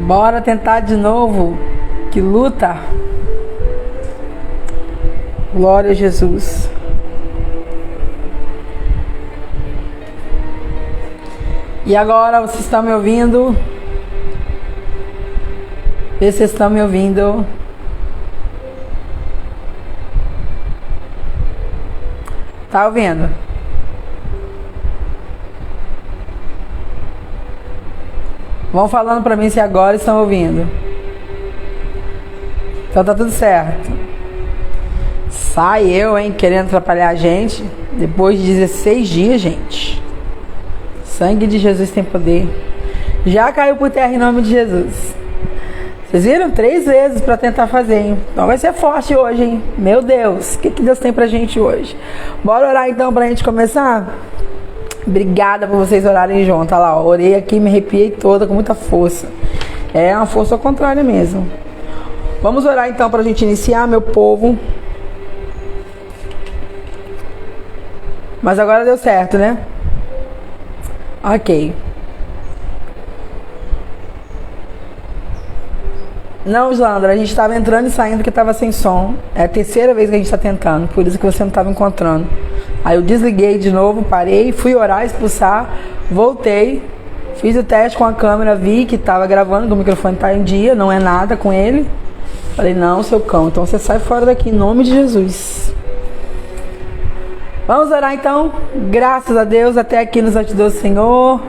Bora tentar de novo. Que luta. Glória a Jesus. E agora, vocês estão me ouvindo? Vê se vocês estão me ouvindo. Tá ouvindo? Vão falando pra mim se agora estão ouvindo. Então tá tudo certo. Sai eu, hein, querendo atrapalhar a gente. Depois de 16 dias, gente. Sangue de Jesus tem poder. Já caiu por terra em nome de Jesus. Vocês viram? 3 vezes pra tentar fazer, hein? Então vai ser forte hoje, hein? Meu Deus, o que Deus tem pra gente hoje? Bora orar então pra gente começar? Obrigada por vocês orarem junto. Olha lá, orei aqui, me arrepiei toda com muita força. É uma força ao contrário mesmo. Vamos orar então pra gente iniciar, meu povo. Mas agora deu certo, né? Ok. Não, Sandra, a gente estava entrando e saindo porque estava sem som. É a terceira vez que a gente está tentando, por isso que você não estava encontrando. Aí eu desliguei de novo, parei, fui orar, expulsar, voltei, fiz o teste com a câmera, vi que estava gravando, que o microfone está em dia, não é nada com ele. Falei, não, seu cão, então você sai fora daqui, em nome de Jesus. Vamos orar então? Graças a Deus, até aqui nos ajudou o Senhor.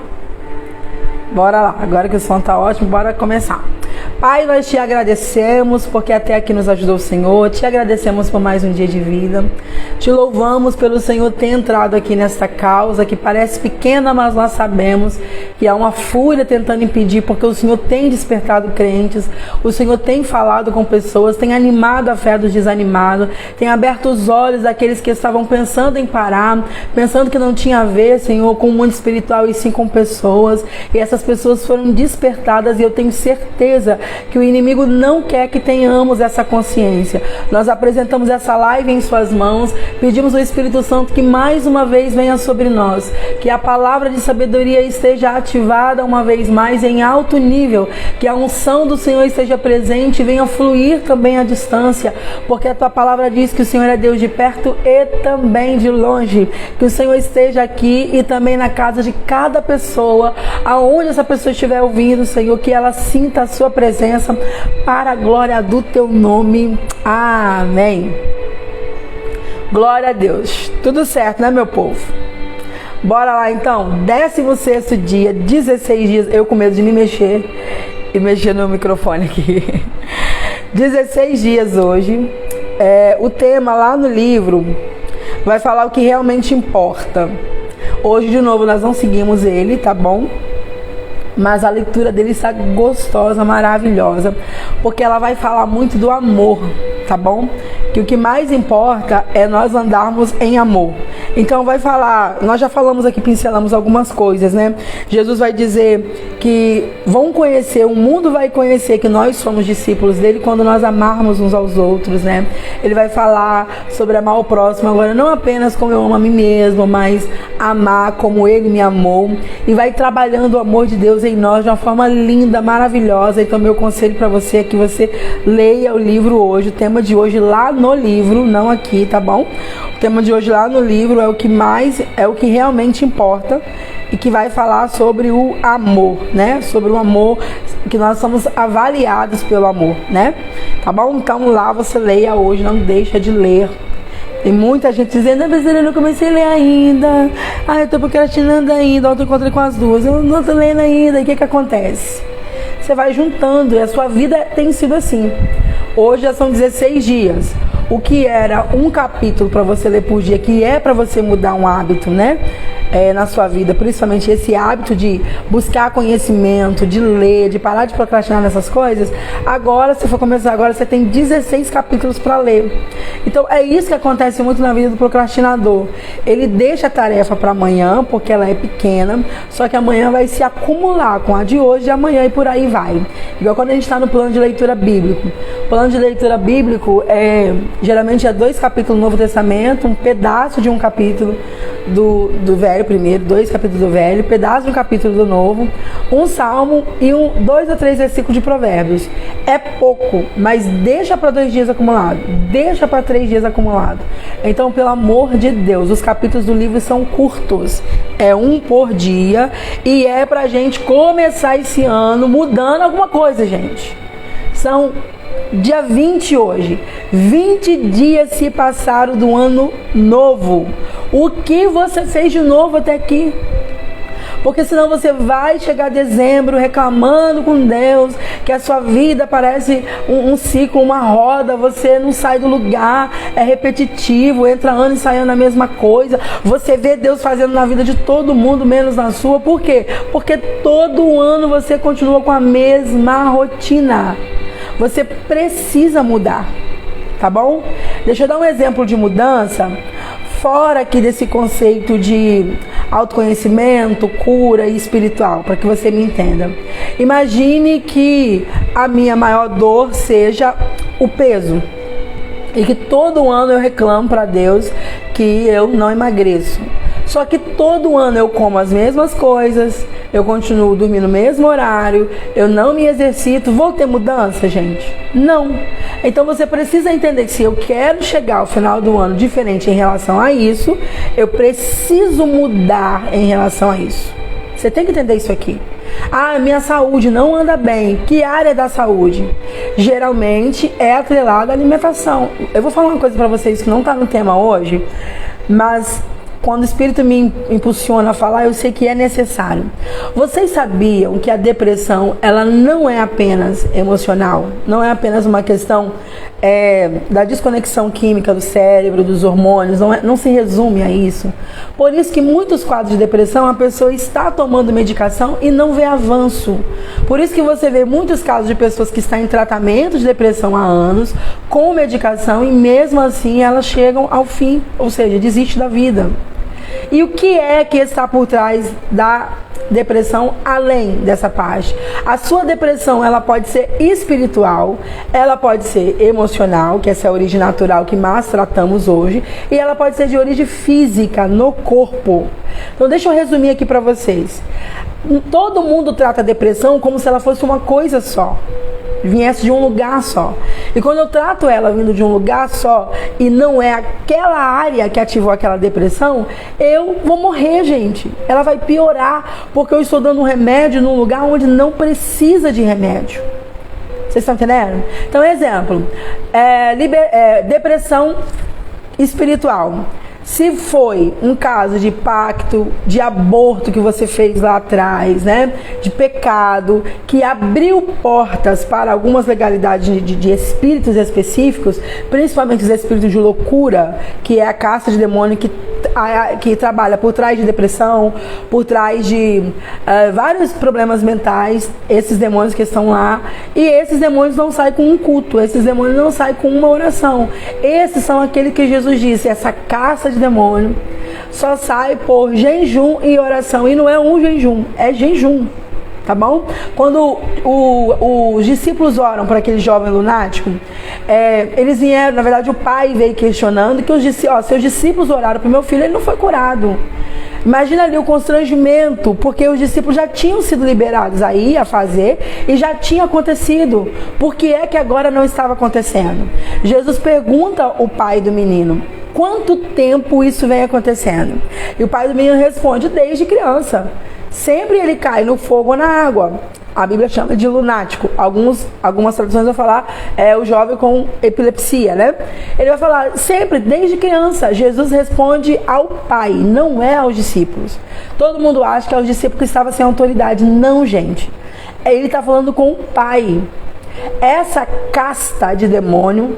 Bora lá, agora que o som tá ótimo, bora começar. Pai, nós te agradecemos porque até aqui nos ajudou o Senhor, te agradecemos por mais um dia de vida, te louvamos pelo Senhor ter entrado aqui nesta causa que parece pequena, mas nós sabemos que há uma fúria tentando impedir, porque o Senhor tem despertado crentes, o Senhor tem falado com pessoas, tem animado a fé dos desanimados, tem aberto os olhos daqueles que estavam pensando em parar, pensando que não tinha a ver, Senhor, com o mundo espiritual e sim com pessoas, e essas pessoas foram despertadas e eu tenho certeza que o inimigo não quer que tenhamos essa consciência. Nós apresentamos essa live em suas mãos, pedimos ao Espírito Santo que mais uma vez venha sobre nós, que a palavra de sabedoria esteja ativada uma vez mais em alto nível, que a unção do Senhor esteja presente e venha fluir também à distância, porque a tua palavra diz que o Senhor é Deus de perto e também de longe, que o Senhor esteja aqui e também na casa de cada pessoa, aonde essa pessoa estiver ouvindo, Senhor, que ela sinta a sua presença para a glória do teu nome. Amém. Glória a Deus. Tudo certo, né, meu povo? Bora lá então. 16º dia, 16 dias. Eu com medo de me mexer e mexer no microfone aqui. 16 dias hoje. O tema lá no livro vai falar o que realmente importa. Hoje, de novo, nós não seguimos ele, tá bom? Mas a leitura dele está gostosa, maravilhosa, porque ela vai falar muito do amor, tá bom? Que o que mais importa é nós andarmos em amor. Então vai falar, nós já falamos aqui, pincelamos algumas coisas, né? Jesus vai dizer que vão conhecer, o mundo vai conhecer que nós somos discípulos dele quando nós amarmos uns aos outros, né? Ele vai falar sobre amar o próximo agora, não apenas como eu amo a mim mesmo, mas amar como ele me amou. E vai trabalhando o amor de Deus em nós de uma forma linda, maravilhosa. Então meu conselho para você é que você leia o livro hoje, o tema de hoje lá no livro, não aqui, tá bom? O tema de hoje lá no livro é o que realmente importa e que vai falar sobre o amor, né? Sobre o amor, que nós somos avaliados pelo amor, né? Tá bom? Então lá você leia hoje, não deixa de ler. Tem muita gente dizendo, mas eu não comecei a ler ainda. Eu tô procrastinando ainda. Ontem eu encontrei com as duas. Eu não tô lendo ainda. E o que acontece? Você vai juntando e a sua vida tem sido assim. Hoje já são 16 dias. O que era um capítulo para você ler por dia, que é para você mudar um hábito, né? Na sua vida, principalmente esse hábito de buscar conhecimento, de ler, de parar de procrastinar nessas coisas. Agora, se for começar agora, você tem 16 capítulos para ler. Então, é isso que acontece muito na vida do procrastinador. Ele deixa a tarefa para amanhã, porque ela é pequena, só que amanhã vai se acumular com a de hoje e amanhã e por aí vai. Igual quando a gente está no plano de leitura bíblico. O plano de leitura bíblico geralmente é 2 capítulos do Novo Testamento, um pedaço de um capítulo do Velho primeiro, 2 capítulos do Velho, pedaço de um capítulo do Novo, um Salmo e 2 a 3 versículos de Provérbios. É pouco, mas deixa para 2 dias acumulado, deixa para 3 dias acumulado. Então, pelo amor de Deus, os capítulos do livro são curtos, é um por dia, e é pra gente começar esse ano mudando alguma coisa, gente. São dia 20 hoje. 20 dias se passaram do ano novo. O que você fez de novo até aqui? Porque senão você vai chegar a dezembro reclamando com Deus que a sua vida parece um ciclo, uma roda, você não sai do lugar, é repetitivo, entra ano e sai ano a mesma coisa. Você vê Deus fazendo na vida de todo mundo, menos na sua. Por quê? Porque todo ano você continua com a mesma rotina. Você precisa mudar, tá bom? Deixa eu dar um exemplo de mudança. Fora aqui desse conceito de autoconhecimento, cura e espiritual, para que você me entenda. Imagine que a minha maior dor seja o peso. E que todo ano eu reclamo para Deus que eu não emagreço. Só que todo ano eu como as mesmas coisas, eu continuo dormindo no mesmo horário, eu não me exercito. Vou ter mudança, gente? Não. Então você precisa entender que se eu quero chegar ao final do ano diferente em relação a isso, eu preciso mudar em relação a isso. Você tem que entender isso aqui. Ah, minha saúde não anda bem. Que área da saúde? Geralmente é atrelada à alimentação. Eu vou falar uma coisa para vocês que não está no tema hoje, mas quando o Espírito me impulsiona a falar, eu sei que é necessário. Vocês sabiam que a depressão, ela não é apenas emocional, não é apenas uma questão da desconexão química do cérebro, dos hormônios, não se resume a isso. Por isso que muitos quadros de depressão, a pessoa está tomando medicação e não vê avanço. Por isso que você vê muitos casos de pessoas que estão em tratamento de depressão há anos, com medicação, e mesmo assim elas chegam ao fim, ou seja, desistem da vida. E o que é que está por trás da depressão, além dessa parte? A sua depressão, ela pode ser espiritual, ela pode ser emocional, que essa é a origem natural que mais tratamos hoje, e ela pode ser de origem física, no corpo. Então deixa eu resumir aqui para vocês. Todo mundo trata a depressão como se ela fosse uma coisa só, viesse de um lugar só. E quando eu trato ela vindo de um lugar só e não é aquela área que ativou aquela depressão, eu vou morrer, gente. Ela vai piorar porque eu estou dando um remédio num lugar onde não precisa de remédio. Vocês estão entendendo? Então, exemplo, depressão espiritual. Se foi um caso de pacto, de aborto que você fez lá atrás, né? De pecado, que abriu portas para algumas legalidades de espíritos específicos, principalmente os espíritos de loucura, que é a casta de demônio que trabalha por trás de depressão, por trás de vários problemas mentais, esses demônios que estão lá. E esses demônios não saem com um culto, esses demônios não saem com uma oração. Esses são aqueles que Jesus disse, essa casta de demônio só sai por jejum e oração. E não é um jejum, é jejum, tá bom? Quando os discípulos oram para aquele jovem lunático, eles vieram, na verdade o pai veio questionando que seus discípulos oraram para o meu filho, ele não foi curado. Imagina ali o constrangimento, porque os discípulos já tinham sido liberados aí a fazer e já tinha acontecido. Por que é que agora não estava acontecendo? Jesus pergunta ao pai do menino, quanto tempo isso vem acontecendo? E o pai do menino responde, desde criança. Sempre ele cai no fogo ou na água. A Bíblia chama de lunático. Algumas traduções vão falar o jovem com epilepsia, né? Ele vai falar sempre, desde criança. Jesus responde ao pai, não é aos discípulos. Todo mundo acha que é os discípulos que estavam sem autoridade. Não, gente. Ele está falando com o pai. Essa casta de demônio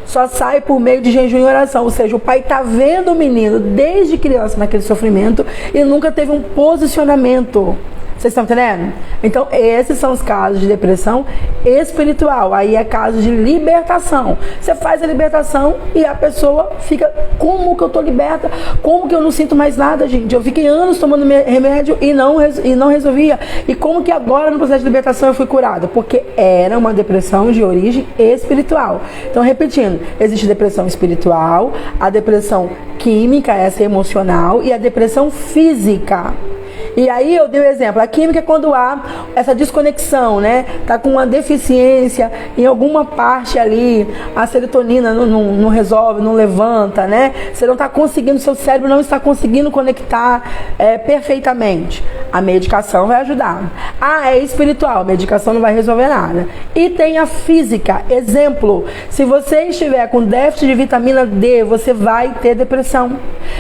só sai por meio de jejum e oração. Ou seja, o pai está vendo o menino desde criança naquele sofrimento e nunca teve um posicionamento. Vocês estão entendendo? Então, esses são os casos de depressão espiritual. Aí é caso de libertação. Você faz a libertação e a pessoa fica, como que eu tô liberta? Como que eu não sinto mais nada, gente? Eu fiquei anos tomando remédio e não resolvia. E como que agora, no processo de libertação, eu fui curada? Porque era uma depressão de origem espiritual. Então, repetindo, existe depressão espiritual, a depressão química, essa emocional, e a depressão física. E aí eu dei o exemplo, a química é quando há essa desconexão, né? Tá com uma deficiência em alguma parte ali, a serotonina não resolve, não levanta, né? Você não está conseguindo, seu cérebro não está conseguindo conectar perfeitamente. A medicação vai ajudar. Ah, é espiritual, a medicação não vai resolver nada. E tem a física, exemplo, se você estiver com déficit de vitamina D, você vai ter depressão.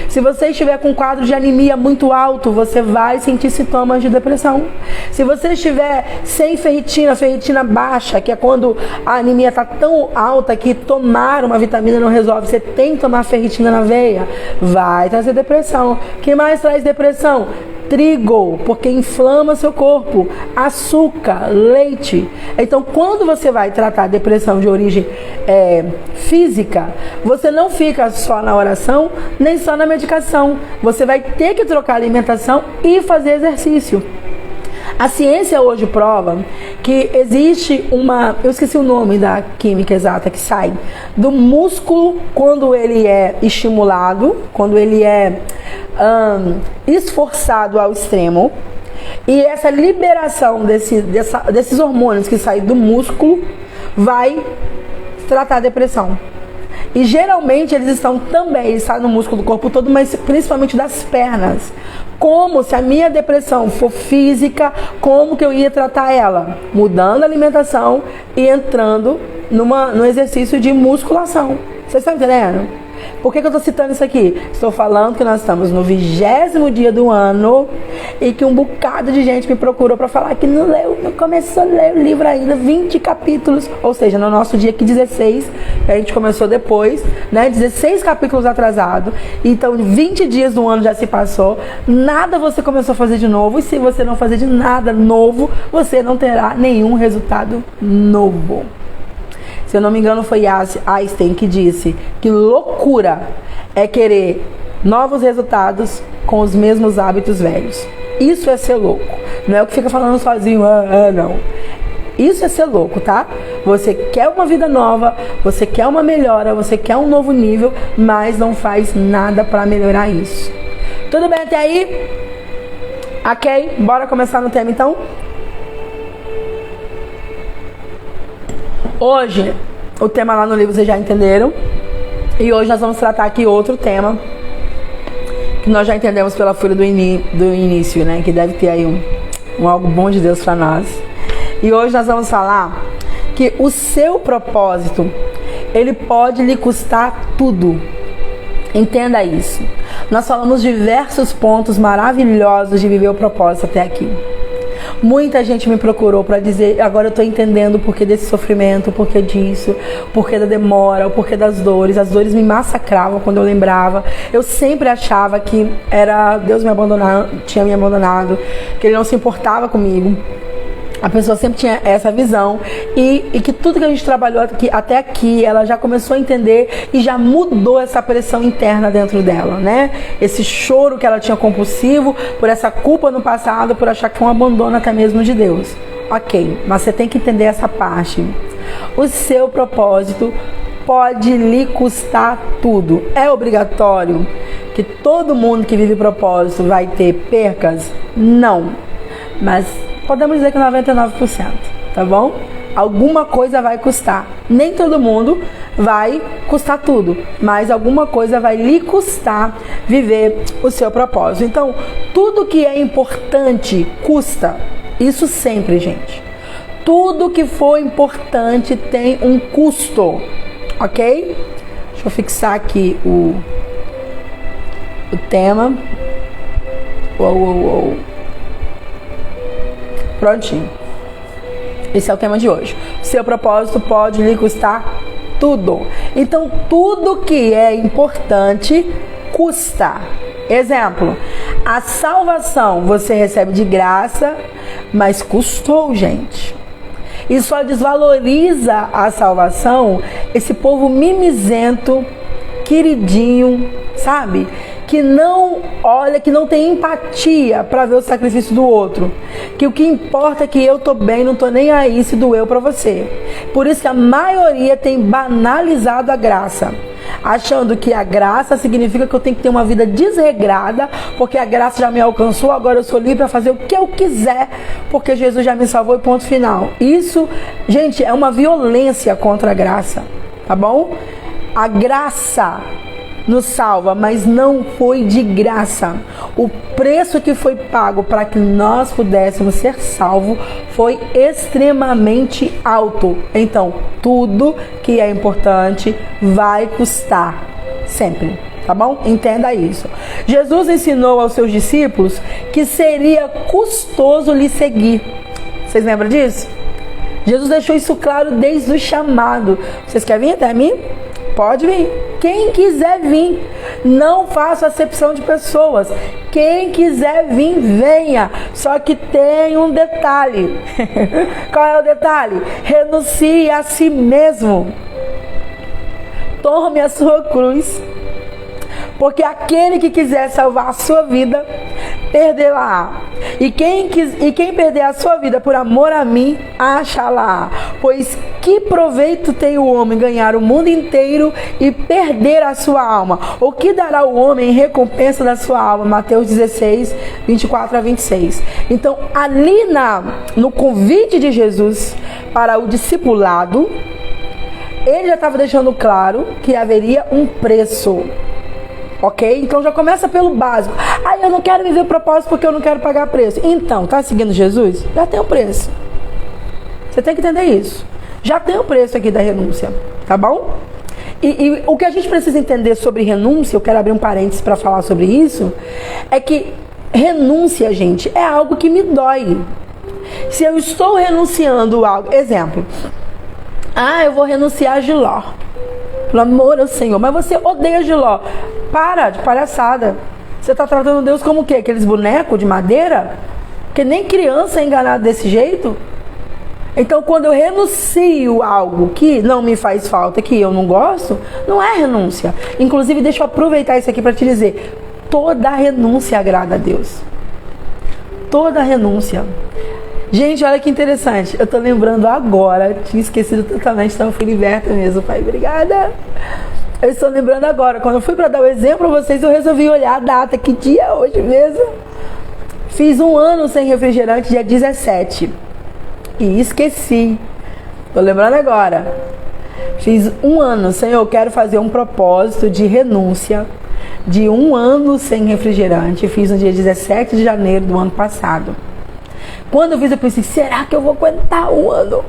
Se você estiver com um quadro de anemia muito alto, você vai sentir sintomas de depressão. Se você estiver sem ferritina baixa, que é quando a anemia está tão alta que tomar uma vitamina não resolve, você tem que tomar ferritina na veia, vai trazer depressão. O que mais traz depressão? Trigo, porque inflama seu corpo, açúcar, leite. Então, quando você vai tratar depressão de origem física, você não fica só na oração, nem só na medicação. Você vai ter que trocar alimentação e fazer exercício. A ciência hoje prova que existe eu esqueci o nome da química exata que sai do músculo quando ele é estimulado, quando ele é esforçado ao extremo, e essa liberação desses hormônios que saem do músculo vai tratar a depressão. E geralmente eles estão no músculo do corpo todo, mas principalmente das pernas. Como se a minha depressão for física, como que eu ia tratar ela? Mudando a alimentação e entrando no exercício de musculação. Vocês estão entendendo? Por que eu estou citando isso aqui? Estou falando que nós estamos no 20º dia do ano e que um bocado de gente me procurou para falar que não começou a ler o livro ainda, 20 capítulos, ou seja, no nosso dia aqui 16, a gente começou depois, né, 16 capítulos atrasado, então 20 dias do ano já se passou, nada você começou a fazer de novo, e se você não fazer de nada novo, você não terá nenhum resultado novo. Se eu não me engano, foi Einstein que disse que loucura é querer novos resultados com os mesmos hábitos velhos. Isso é ser louco. Não é o que fica falando sozinho, não. Isso é ser louco, tá? Você quer uma vida nova, você quer uma melhora, você quer um novo nível, mas não faz nada para melhorar isso. Tudo bem até aí? Ok? Bora começar no tema então? Hoje, o tema lá no livro vocês já entenderam. E hoje nós vamos tratar aqui outro tema que nós já entendemos pela folha do início, né? Que deve ter aí um algo bom de Deus para nós. E hoje nós vamos falar que o seu propósito, ele pode lhe custar tudo. Entenda isso. Nós falamos diversos pontos maravilhosos de viver o propósito até aqui. Muita gente me procurou para dizer, agora eu estou entendendo o porquê desse sofrimento, o porquê disso, o porquê da demora, o porquê das dores. As dores me massacravam quando eu lembrava. Eu sempre achava que era Deus tinha me abandonado, que Ele não se importava comigo. A pessoa sempre tinha essa visão e que tudo que a gente trabalhou até aqui, ela já começou a entender e já mudou essa pressão interna dentro dela, né? Esse choro que ela tinha compulsivo por essa culpa no passado, por achar que foi um abandono até mesmo de Deus. Ok, mas você tem que entender essa parte. O seu propósito pode lhe custar tudo. É obrigatório que todo mundo que vive propósito vai ter percas? Não, mas podemos dizer que 99%, tá bom? Alguma coisa vai custar. Nem todo mundo vai custar tudo, mas alguma coisa vai lhe custar viver o seu propósito. Então, tudo que é importante custa. Isso sempre, gente. Tudo que for importante tem um custo, ok? Deixa eu fixar aqui o tema. Prontinho. Esse é o tema de hoje. Seu propósito pode lhe custar tudo. Então, tudo que é importante custa. Exemplo, a salvação você recebe de graça, mas custou, gente. E só desvaloriza a salvação esse povo mimizento, queridinho, sabe? Que não olha, que não tem empatia para ver o sacrifício do outro. Que o que importa é que eu tô bem, não tô nem aí se doeu para você. Por isso que a maioria tem banalizado a graça, achando que a graça significa que eu tenho que ter uma vida desregrada, porque a graça já me alcançou, agora eu sou livre para fazer o que eu quiser, porque Jesus já me salvou e ponto final. Isso, gente, é uma violência contra a graça, tá bom? A graça nos salva, mas não foi de graça. O preço que foi pago para que nós pudéssemos ser salvos foi extremamente alto. Então, tudo que é importante vai custar, sempre, tá bom? Entenda isso. Jesus ensinou aos seus discípulos que seria custoso lhe seguir. Vocês lembram disso? Jesus deixou isso claro desde o chamado. Vocês querem vir até mim? Pode vir. Quem quiser vir, não faça acepção de pessoas. Quem quiser vir, venha. Só que tem um detalhe. Qual é o detalhe? Renuncie a si mesmo. Tome a sua cruz. Porque aquele que quiser salvar a sua vida, perderá. E quem perder a sua vida por amor a mim, achará. Pois que proveito tem o homem ganhar o mundo inteiro e perder a sua alma? O que dará o homem em recompensa da sua alma? Mateus 16, 24 a 26. Então, ali no convite de Jesus para o discipulado, ele já estava deixando claro que haveria um preço. Ok? Então já começa pelo básico. Eu não quero viver o propósito porque eu não quero pagar preço. Então, tá seguindo Jesus? Já tem o preço. Você tem que entender isso. Já tem o preço aqui da renúncia. Tá bom? E o que a gente precisa entender sobre renúncia, eu quero abrir um parênteses para falar sobre isso, é que renúncia, gente, é algo que me dói. Se eu estou renunciando a algo... Exemplo. Eu vou renunciar a Giló. Pelo amor ao Senhor. Mas você odeia Giló. Para de palhaçada. Você está tratando Deus como o quê? Aqueles bonecos de madeira? Porque nem criança é enganada desse jeito. Então, quando eu renuncio a algo que não me faz falta, que eu não gosto, não é renúncia. Inclusive, deixa eu aproveitar isso aqui para te dizer. Toda renúncia agrada a Deus. Toda renúncia. Gente, olha que interessante. Eu tô lembrando agora. Tinha esquecido totalmente, então eu fui liberta mesmo, Pai. Obrigada. Eu estou lembrando agora. Quando eu fui para dar o exemplo para vocês, eu resolvi olhar a data. Que dia é hoje mesmo? Fiz 1 ano sem refrigerante, dia 17. E esqueci. Tô lembrando agora. Fiz 1 ano. Senhor, eu quero fazer um propósito de renúncia de 1 ano sem refrigerante. Fiz no dia 17 de janeiro do ano passado. Quando eu fiz, eu pensei, será que eu vou aguentar 1 ano?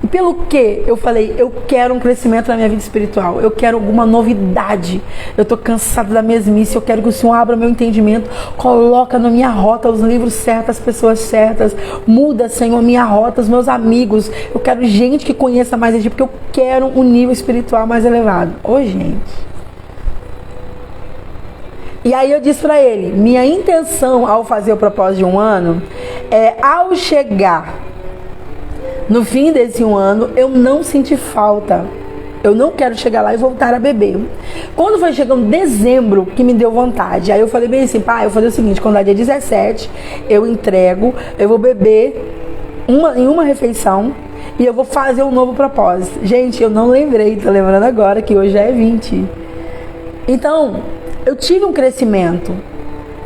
E pelo que? Eu falei, eu quero um crescimento na minha vida espiritual. Eu quero alguma novidade. Eu tô cansada da mesmice. Eu quero que o Senhor abra meu entendimento. Coloca na minha rota os livros certos, as pessoas certas. Muda, Senhor, minha rota, os meus amigos. Eu quero gente que conheça mais a Ti, porque eu quero um nível espiritual mais elevado. Ô, gente. E aí eu disse pra ele, minha intenção ao fazer o propósito de 1 ano é, ao chegar no fim desse 1 ano, eu não senti falta. Eu não quero chegar lá e voltar a beber. Quando foi chegando dezembro, que me deu vontade. Aí eu falei bem assim, pai, eu vou fazer o seguinte, quando é dia 17, eu entrego, eu vou beber em uma refeição e eu vou fazer um novo propósito. Gente, eu não lembrei, tô lembrando agora que hoje já é 20. Então, eu tive um crescimento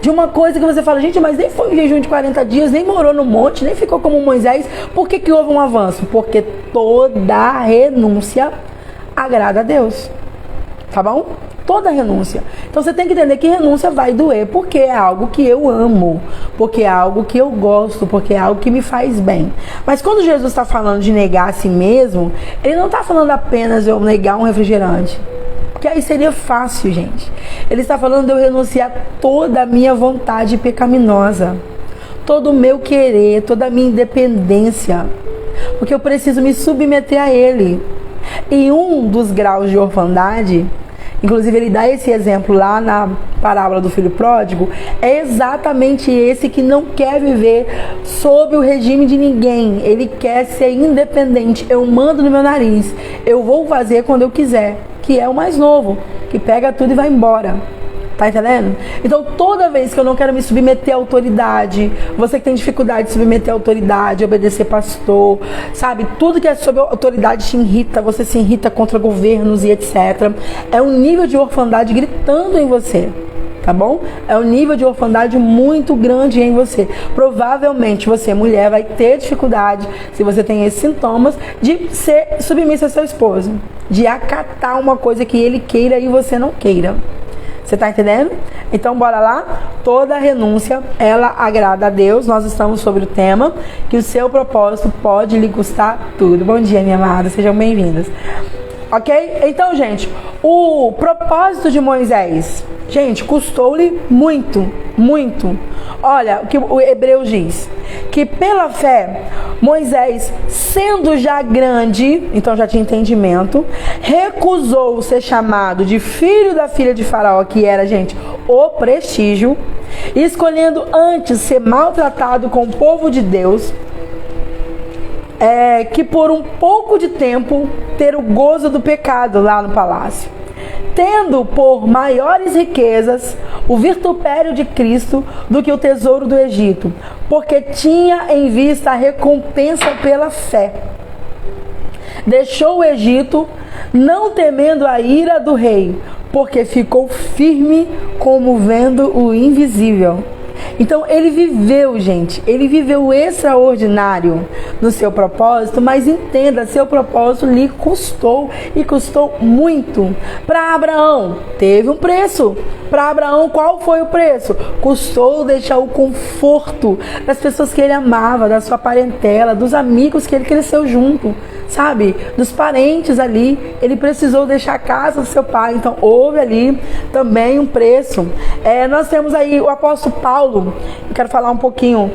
de uma coisa que você fala, gente, mas nem foi um jejum de 40 dias, nem morou no monte, nem ficou como Moisés. Por que houve um avanço? Porque toda renúncia agrada a Deus. Tá bom? Toda renúncia. Então você tem que entender que renúncia vai doer, porque é algo que eu amo, porque é algo que eu gosto, porque é algo que me faz bem. Mas quando Jesus está falando de negar a si mesmo, ele não está falando apenas de eu negar um refrigerante. Porque aí seria fácil, gente. Ele está falando de eu renunciar toda a minha vontade pecaminosa, todo o meu querer, toda a minha independência, porque eu preciso me submeter a Ele. E um dos graus de orfandade inclusive ele dá esse exemplo lá na parábola do filho pródigo, é exatamente esse que não quer viver sob o regime de ninguém. Ele quer ser independente. Eu mando no meu nariz, eu vou fazer quando eu quiser, que é o mais novo, que pega tudo e vai embora. Tá entendendo? Então, toda vez que eu não quero me submeter à autoridade, você que tem dificuldade de submeter à autoridade, obedecer pastor, sabe? Tudo que é sobre autoridade te irrita, você se irrita contra governos e etc. É um nível de orfandade gritando em você, tá bom? É um nível de orfandade muito grande em você. Provavelmente você, mulher, vai ter dificuldade, se você tem esses sintomas, de ser submissa ao seu esposo, de acatar uma coisa que ele queira e você não queira. Você tá entendendo? Então bora lá. Toda renúncia, ela agrada a Deus. Nós estamos sobre o tema que o seu propósito pode lhe custar tudo. Bom dia, minha amada, sejam bem-vindas. Ok? Então, gente, o propósito de Moisés, gente, custou-lhe muito, muito. Olha o que o Hebreus diz, que pela fé, Moisés, sendo já grande, então já tinha entendimento, recusou ser chamado de filho da filha de Faraó, que era, gente, o prestígio, escolhendo antes ser maltratado com o povo de Deus, que por um pouco de tempo ter o gozo do pecado lá no palácio, tendo por maiores riquezas o vitupério de Cristo do que o tesouro do Egito, porque tinha em vista a recompensa pela fé. Deixou o Egito, não temendo a ira do rei, porque ficou firme como vendo o invisível. Então ele viveu, gente, ele viveu o extraordinário no seu propósito, mas entenda, seu propósito lhe custou e custou muito. Para Abraão, teve um preço. Para Abraão, qual foi o preço? Custou deixar o conforto das pessoas que ele amava, da sua parentela, dos amigos que ele cresceu junto, sabe? Dos parentes ali. Ele precisou deixar a casa do seu pai. Então houve ali também um preço. Nós temos aí o apóstolo Paulo. Eu quero falar um pouquinho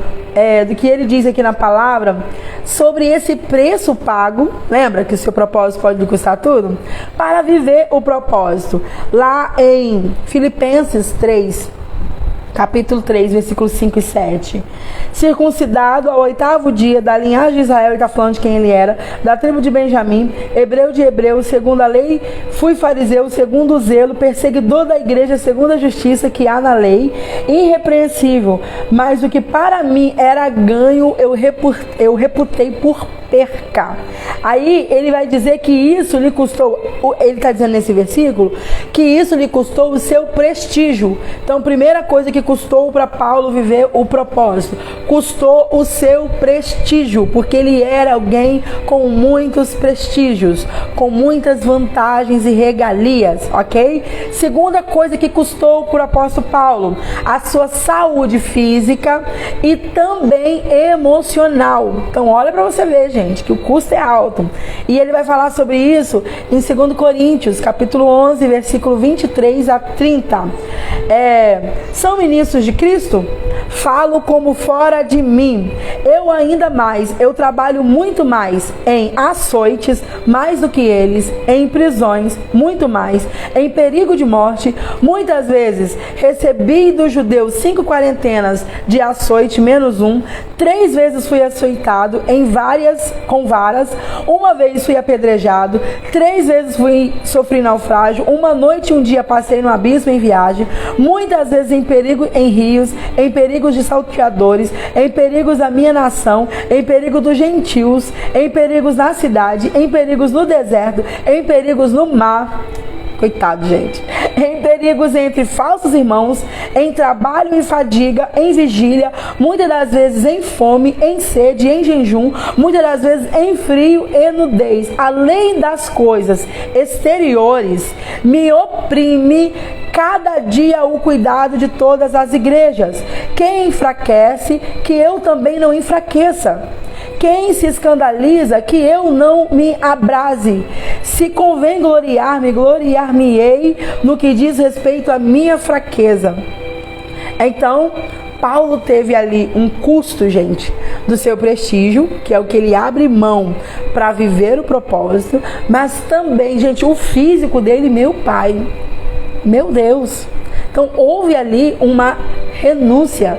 do que ele diz aqui na palavra sobre esse preço pago. Lembra que o seu propósito pode lhe custar tudo? Para viver o propósito. Lá em Filipenses 3, capítulo 3, versículos 5 e 7. Circuncidado ao 8º dia, da linhagem de Israel, ele está falando de quem ele era, da tribo de Benjamim, hebreu de hebreus, segundo a lei, fui fariseu, segundo o zelo, perseguidor da igreja, segundo a justiça que há na lei, irrepreensível, mas o que para mim era ganho, eu reputei por perca. Aí ele vai dizer que isso lhe custou, ele está dizendo nesse versículo, que isso lhe custou o seu prestígio. Então, primeira coisa que custou para Paulo viver o propósito, custou o seu prestígio, porque ele era alguém com muitos prestígios, com muitas vantagens e regalias, ok? Segunda coisa que custou para o apóstolo Paulo, a sua saúde física e também emocional. Então olha para você ver, gente, que o custo é alto. E ele vai falar sobre isso em 2 Coríntios, capítulo 11, versículo 23 a 30. São ministros de Cristo? Falo como fora de mim. Eu ainda mais, eu trabalho muito mais em açoites, mais do que eles, em prisões, muito mais, em perigo de morte. Muitas vezes recebi dos judeus 5 quarentenas de açoite, menos um. 3 vezes fui açoitado com varas. Uma vez fui apedrejado. 3 vezes sofri naufrágio. Uma noite e um dia passei no abismo em viagem. Muitas vezes em perigo em rios, em perigos de salteadores, em perigos da minha nação, em perigo dos gentios, em perigos na cidade, em perigos no deserto, em perigos no mar. Coitado, gente. Em perigos entre falsos irmãos, em trabalho e fadiga, em vigília, muitas das vezes em fome, em sede, em jejum, muitas das vezes em frio e nudez. Além das coisas exteriores, me oprime cada dia o cuidado de todas as igrejas. Quem enfraquece, que eu também não enfraqueça. Quem se escandaliza, que eu não me abrase. Se convém gloriar-me, gloriar-me-ei no que diz respeito à minha fraqueza. Então, Paulo teve ali um custo, gente, do seu prestígio, que é o que ele abre mão para viver o propósito, mas também, gente, o físico dele, meu pai. Meu Deus! Então houve ali uma renúncia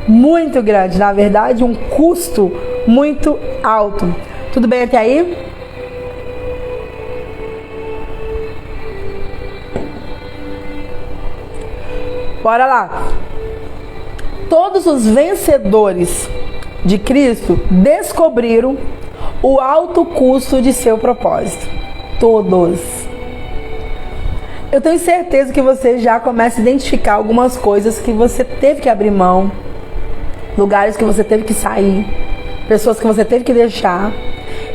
muito grande, na verdade um custo muito alto. Tudo bem até aí? Bora lá! Todos os vencedores de Cristo descobriram o alto custo de seu propósito. Todos. Eu tenho certeza que você já começa a identificar algumas coisas que você teve que abrir mão, lugares que você teve que sair, pessoas que você teve que deixar,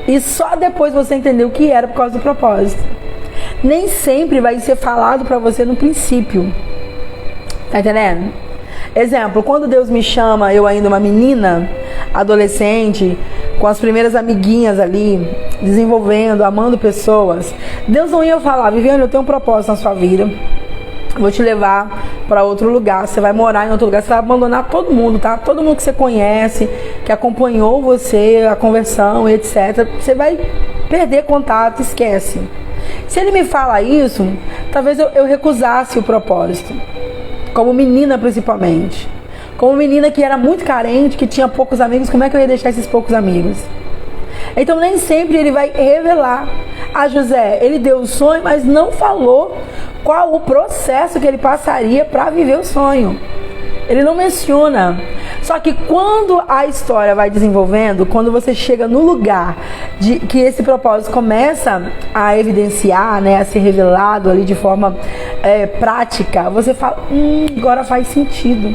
e só depois você entendeu o que era por causa do propósito. Nem sempre vai ser falado para você no princípio. Tá entendendo? Exemplo, quando Deus me chama, eu ainda uma menina, adolescente, com as primeiras amiguinhas ali, desenvolvendo, amando pessoas, Deus não ia falar: Viviane, eu tenho um propósito na sua vida, vou te levar para outro lugar, você vai morar em outro lugar, você vai abandonar todo mundo, tá? Todo mundo que você conhece, que acompanhou você, a conversão, etc. Você vai perder contato, esquece. Se ele me fala isso, talvez eu recusasse o propósito. Como menina, principalmente. Como menina que era muito carente, que tinha poucos amigos, como é que eu ia deixar esses poucos amigos? Então nem sempre ele vai revelar a José. Ele deu o sonho, mas não falou qual o processo que ele passaria para viver o sonho. Ele não menciona. Só que quando a história vai desenvolvendo, quando você chega no lugar de que esse propósito começa a evidenciar, né, a ser revelado ali de forma prática, você fala: agora faz sentido.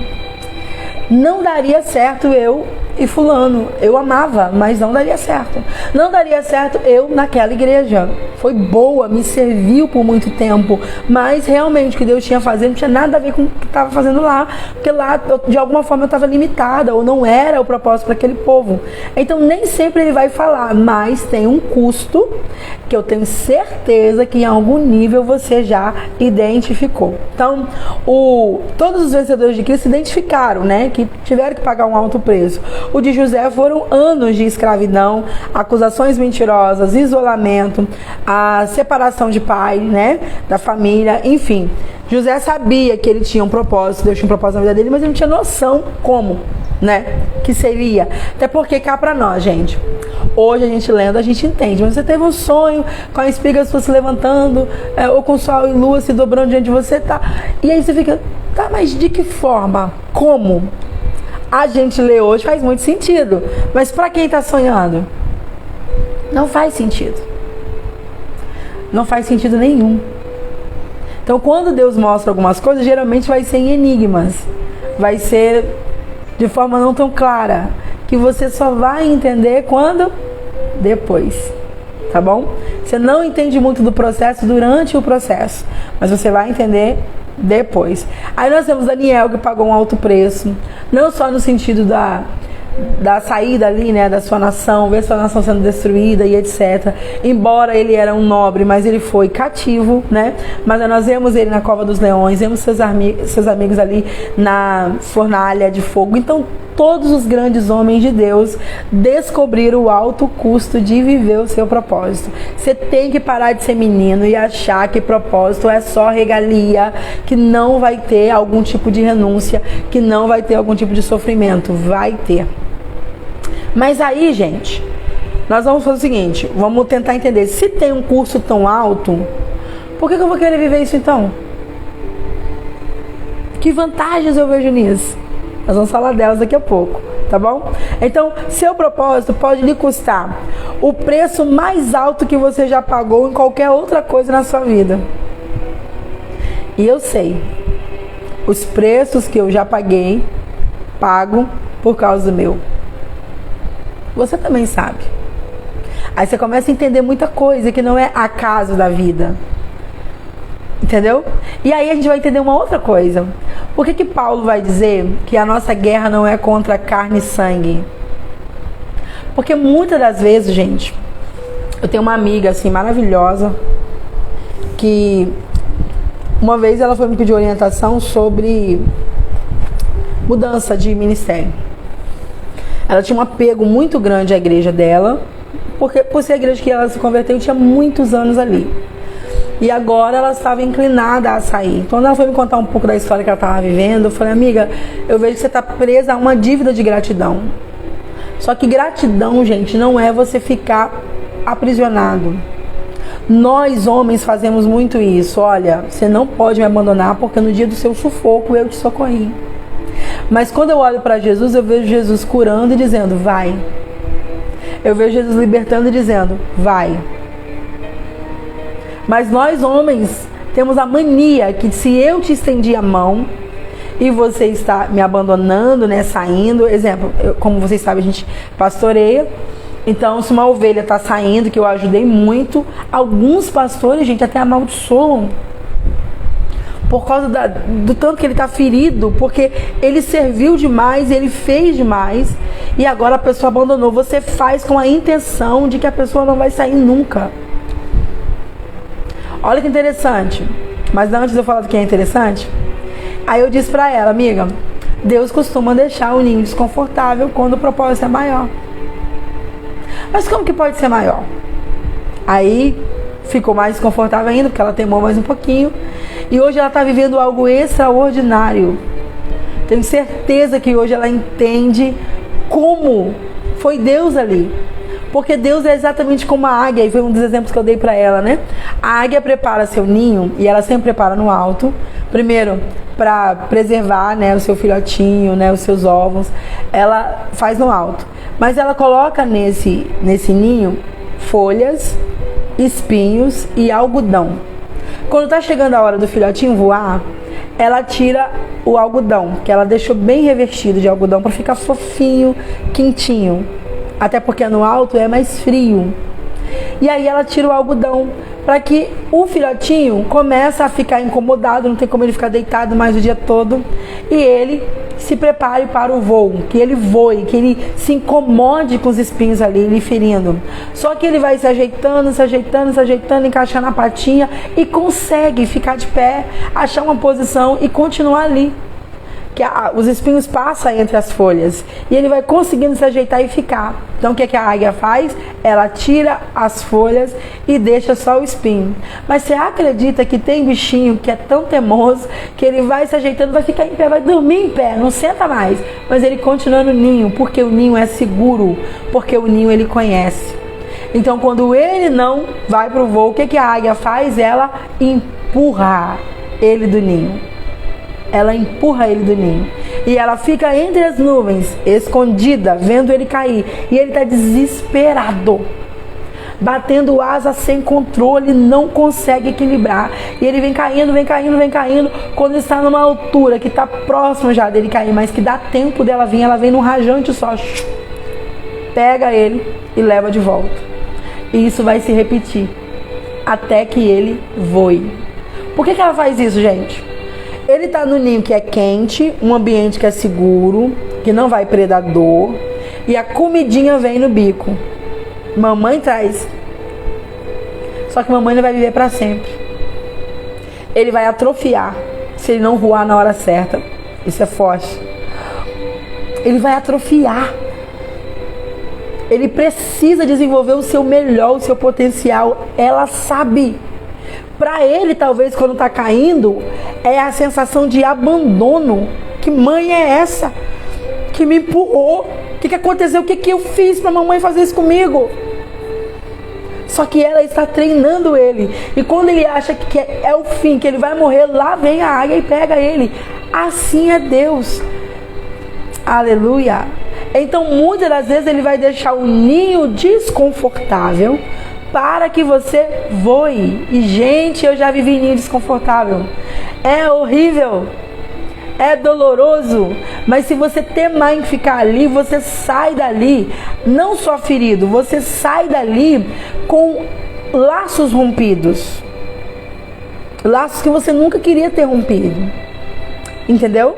Não daria certo eu e fulano. Eu amava, mas não daria certo. Não daria certo eu naquela igreja. Foi boa, me serviu por muito tempo, mas realmente o que Deus tinha a fazer não tinha nada a ver com o que estava fazendo lá, porque lá de alguma forma eu estava limitada, ou não era o propósito para aquele povo. Então nem sempre ele vai falar, mas tem um custo que eu tenho certeza que em algum nível você já identificou. Então todos os vencedores de Cristo se identificaram, né, que tiveram que pagar um alto preço. O de José foram anos de escravidão, acusações mentirosas, isolamento, a separação de pai, né, da família, enfim. José sabia que ele tinha um propósito, Deus tinha um propósito na vida dele, mas ele não tinha noção como, né, que seria. Até porque cá pra nós, gente, hoje a gente lendo, a gente entende, mas você teve um sonho com a espiga se levantando, ou com o sol e lua se dobrando diante de você, tá? E aí você fica, tá, mas de que forma? Como? A gente lê hoje faz muito sentido, mas para quem está sonhando, não faz sentido. Não faz sentido nenhum. Então, quando Deus mostra algumas coisas, geralmente vai ser em enigmas, vai ser de forma não tão clara, que você só vai entender quando? Depois, tá bom? Você não entende muito do processo durante o processo, mas você vai entender depois. Aí nós temos Daniel, que pagou um alto preço, não só no sentido da saída ali, né, da sua nação, ver sua nação sendo destruída e etc. Embora ele era um nobre, mas ele foi cativo, né? Mas nós vemos ele na cova dos leões, vemos seus amigos ali na fornalha de fogo. Então todos os grandes homens de Deus descobriram o alto custo de viver o seu propósito. Você tem que parar de ser menino e achar que propósito é só regalia, que não vai ter algum tipo de renúncia, que não vai ter algum tipo de sofrimento. Vai ter. Mas aí, gente, nós vamos fazer o seguinte, vamos tentar entender. Se tem um custo tão alto, por que eu vou querer viver isso então? Que vantagens eu vejo nisso? Nós vamos falar delas daqui a pouco, tá bom? Então, seu propósito pode lhe custar o preço mais alto que você já pagou em qualquer outra coisa na sua vida. E eu sei, os preços que eu já pago por causa do meu. Você também sabe. Aí você começa a entender muita coisa que não é acaso da vida. Entendeu? E aí a gente vai entender uma outra coisa. Por que Paulo vai dizer que a nossa guerra não é contra carne e sangue? Porque muitas das vezes, gente, eu tenho uma amiga assim maravilhosa que uma vez ela foi me pedir orientação sobre mudança de ministério. Ela tinha um apego muito grande à igreja dela, porque por ser a igreja que ela se converteu, tinha muitos anos ali. E agora ela estava inclinada a sair. Quando ela foi me contar um pouco da história que ela estava vivendo, eu falei, amiga, eu vejo que você está presa a uma dívida de gratidão. Só que gratidão, gente, não é você ficar aprisionado. Nós, homens, fazemos muito isso. Olha, você não pode me abandonar porque no dia do seu sufoco eu te socorri. Mas quando eu olho para Jesus, eu vejo Jesus curando e dizendo, vai. Eu vejo Jesus libertando e dizendo, vai. Mas nós, homens, temos a mania que se eu te estendi a mão e você está me abandonando, né, saindo, exemplo, como vocês sabem, a gente pastoreia. Então, se uma ovelha está saindo, que eu ajudei muito, alguns pastores, gente, até amaldiçoam. Por causa do tanto que ele está ferido, porque ele serviu demais, ele fez demais, e agora a pessoa abandonou. Você faz com a intenção de que a pessoa não vai sair nunca. Olha que interessante. Mas antes de eu falar do que é interessante, aí eu disse para ela, amiga, Deus costuma deixar o ninho desconfortável quando o propósito é maior. Mas como que pode ser maior? Aí ficou mais desconfortável ainda, porque ela temou mais um pouquinho. E hoje ela está vivendo algo extraordinário. Tenho certeza que hoje ela entende como foi Deus ali. Porque Deus é exatamente como a águia, e foi um dos exemplos que eu dei para ela, né? A águia prepara seu ninho, e ela sempre prepara no alto. Primeiro, para preservar, né, o seu filhotinho, né, os seus ovos. Ela faz no alto. Mas ela coloca nesse ninho folhas, espinhos e algodão. Quando está chegando a hora do filhotinho voar, ela tira o algodão, que ela deixou bem revestido de algodão para ficar fofinho, quentinho. Até porque no alto é mais frio. E aí ela tira o algodão para que o filhotinho comece a ficar incomodado, não tem como ele ficar deitado mais o dia todo. E ele se prepare para o voo, que ele voe, que ele se incomode com os espinhos ali, lhe ferindo. Só que ele vai se ajeitando, encaixando a patinha e consegue ficar de pé, achar uma posição e continuar ali. Que os espinhos passam entre as folhas e ele vai conseguindo se ajeitar e ficar. Então o que a águia faz? Ela tira as folhas e deixa só o espinho. Mas você acredita que tem bichinho que é tão teimoso que ele vai se ajeitando, vai ficar em pé, vai dormir em pé, não senta mais, mas ele continua no ninho, porque o ninho é seguro, porque o ninho ele conhece. Então quando ele não vai para o voo, o que a águia faz? Ela empurra ele do ninho. Ela empurra ele do ninho. E ela fica entre as nuvens, escondida, vendo ele cair. E ele está desesperado, batendo asa sem controle, não consegue equilibrar. E ele vem caindo. Quando está numa altura que está próximo já dele cair, mas que dá tempo dela vir, ela vem num rajante só. Pega ele e leva de volta. E isso vai se repetir até que ele voe. Por que ela faz isso, gente? Ele está no ninho que é quente, um ambiente que é seguro, que não vai predador, e a comidinha vem no bico. Mamãe traz. Só que mamãe não vai viver para sempre. Ele vai atrofiar se ele não voar na hora certa. Isso é forte. Ele vai atrofiar. Ele precisa desenvolver o seu melhor, o seu potencial. Ela sabe. Para ele, talvez, quando está caindo, é a sensação de abandono. Que mãe é essa? Que me empurrou? O que aconteceu? O que eu fiz para a mamãe fazer isso comigo? Só que ela está treinando ele. E quando ele acha que é o fim, que ele vai morrer, lá vem a águia e pega ele. Assim é Deus. Aleluia. Então, muitas das vezes, ele vai deixar o ninho desconfortável para que você voe. E, gente, eu já vivi ninho desconfortável. É horrível. É doloroso. Mas se você temar em ficar ali, você sai dali, não só ferido, você sai dali com laços rompidos. Laços que você nunca queria ter rompido. Entendeu?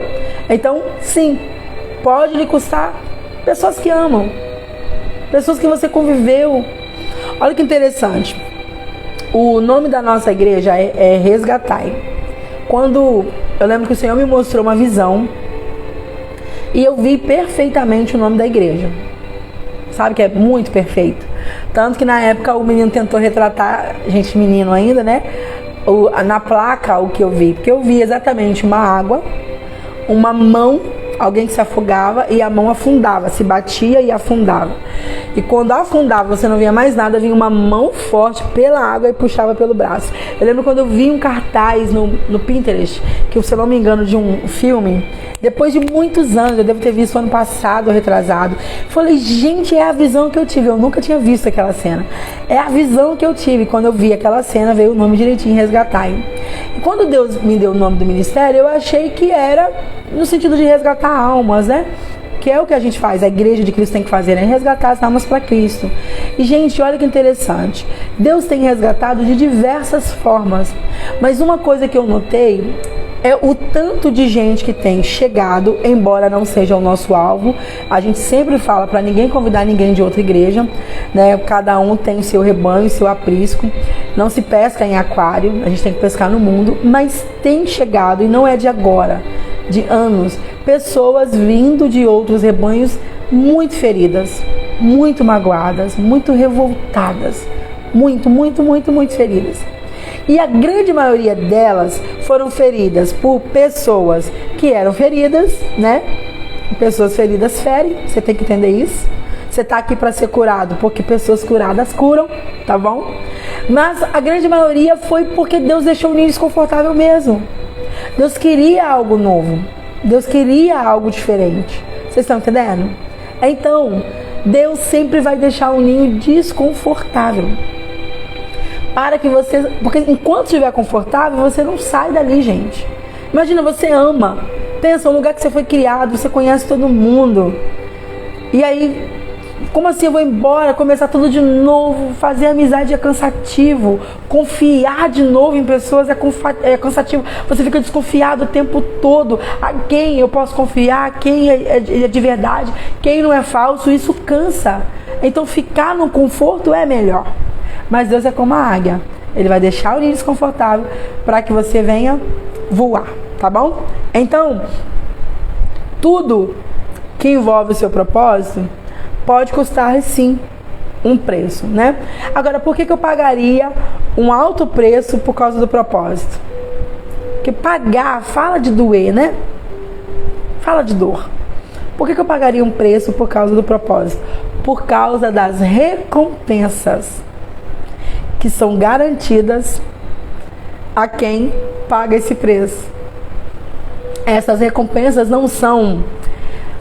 Então, sim, pode lhe custar pessoas que amam. Pessoas que você conviveu. Olha que interessante. O nome da nossa igreja é Resgatai. Quando eu lembro que o Senhor me mostrou uma visão e eu vi perfeitamente o nome da igreja. Sabe que é muito perfeito. Tanto que na época o menino tentou retratar, gente, menino ainda, né? na placa o que eu vi, porque eu vi exatamente uma água, uma mão, alguém que se afogava e a mão afundava, se batia e afundava. E quando afundava, você não via mais nada, vinha uma mão forte pela água e puxava pelo braço. Eu lembro quando eu vi um cartaz no Pinterest, que se eu não me engano de um filme, depois de muitos anos, eu devo ter visto ano passado, retrasado. Falei, gente, é a visão que eu tive. Eu nunca tinha visto aquela cena. É a visão que eu tive. Quando eu vi aquela cena, veio o nome direitinho, Resgatai. E quando Deus me deu o nome do ministério, eu achei que era no sentido de resgatar almas, né? Que é o que a gente faz, a igreja de Cristo tem que fazer, é resgatar as almas para Cristo. E, gente, olha que interessante. Deus tem resgatado de diversas formas. Mas uma coisa que eu notei é o tanto de gente que tem chegado, embora não seja o nosso alvo. A gente sempre fala para ninguém convidar ninguém de outra igreja, né? Cada um tem o seu rebanho, o seu aprisco. Não se pesca em aquário, a gente tem que pescar no mundo. Mas tem chegado, e não é de agora, de anos, pessoas vindo de outros rebanhos muito feridas, muito magoadas, muito revoltadas, muito feridas. E a grande maioria delas foram feridas por pessoas que eram feridas, né? Pessoas feridas ferem, você tem que entender isso. Você tá aqui para ser curado, porque pessoas curadas curam, tá bom? Mas a grande maioria foi porque Deus deixou o ninho desconfortável mesmo. Deus queria algo novo. Deus queria algo diferente. Vocês estão entendendo? Então, Deus sempre vai deixar o ninho desconfortável. Para que você... Porque enquanto estiver confortável, você não sai dali, gente. Imagina, você ama. Pensa, um lugar que você foi criado, você conhece todo mundo. E aí, como assim eu vou embora, começar tudo de novo? Fazer amizade é cansativo. Confiar de novo em pessoas é cansativo. Você fica desconfiado o tempo todo. A quem eu posso confiar? Quem é de verdade? Quem não é falso? Isso cansa. Então ficar no conforto é melhor. Mas Deus é como a águia. Ele vai deixar o ninho desconfortável para que você venha voar, tá bom? Então, tudo que envolve o seu propósito pode custar, sim, um preço, né? Agora, por que eu pagaria um alto preço por causa do propósito? Porque pagar fala de doer, né? Fala de dor. Por que eu pagaria um preço por causa do propósito? Por causa das recompensas que são garantidas a quem paga esse preço. Essas recompensas não são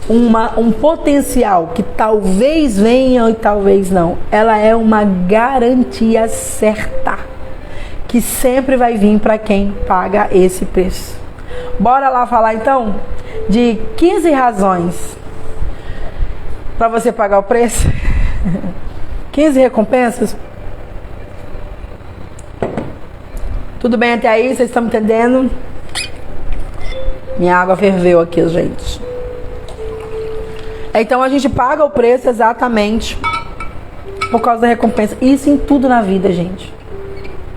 um potencial que talvez venha e talvez não. Ela é uma garantia certa que sempre vai vir para quem paga esse preço. Bora lá falar então de 15 razões para você pagar o preço? 15 recompensas? Tudo bem até aí? Vocês estão me entendendo? Minha água ferveu aqui, gente. Então a gente paga o preço exatamente por causa da recompensa. Isso em tudo na vida, gente.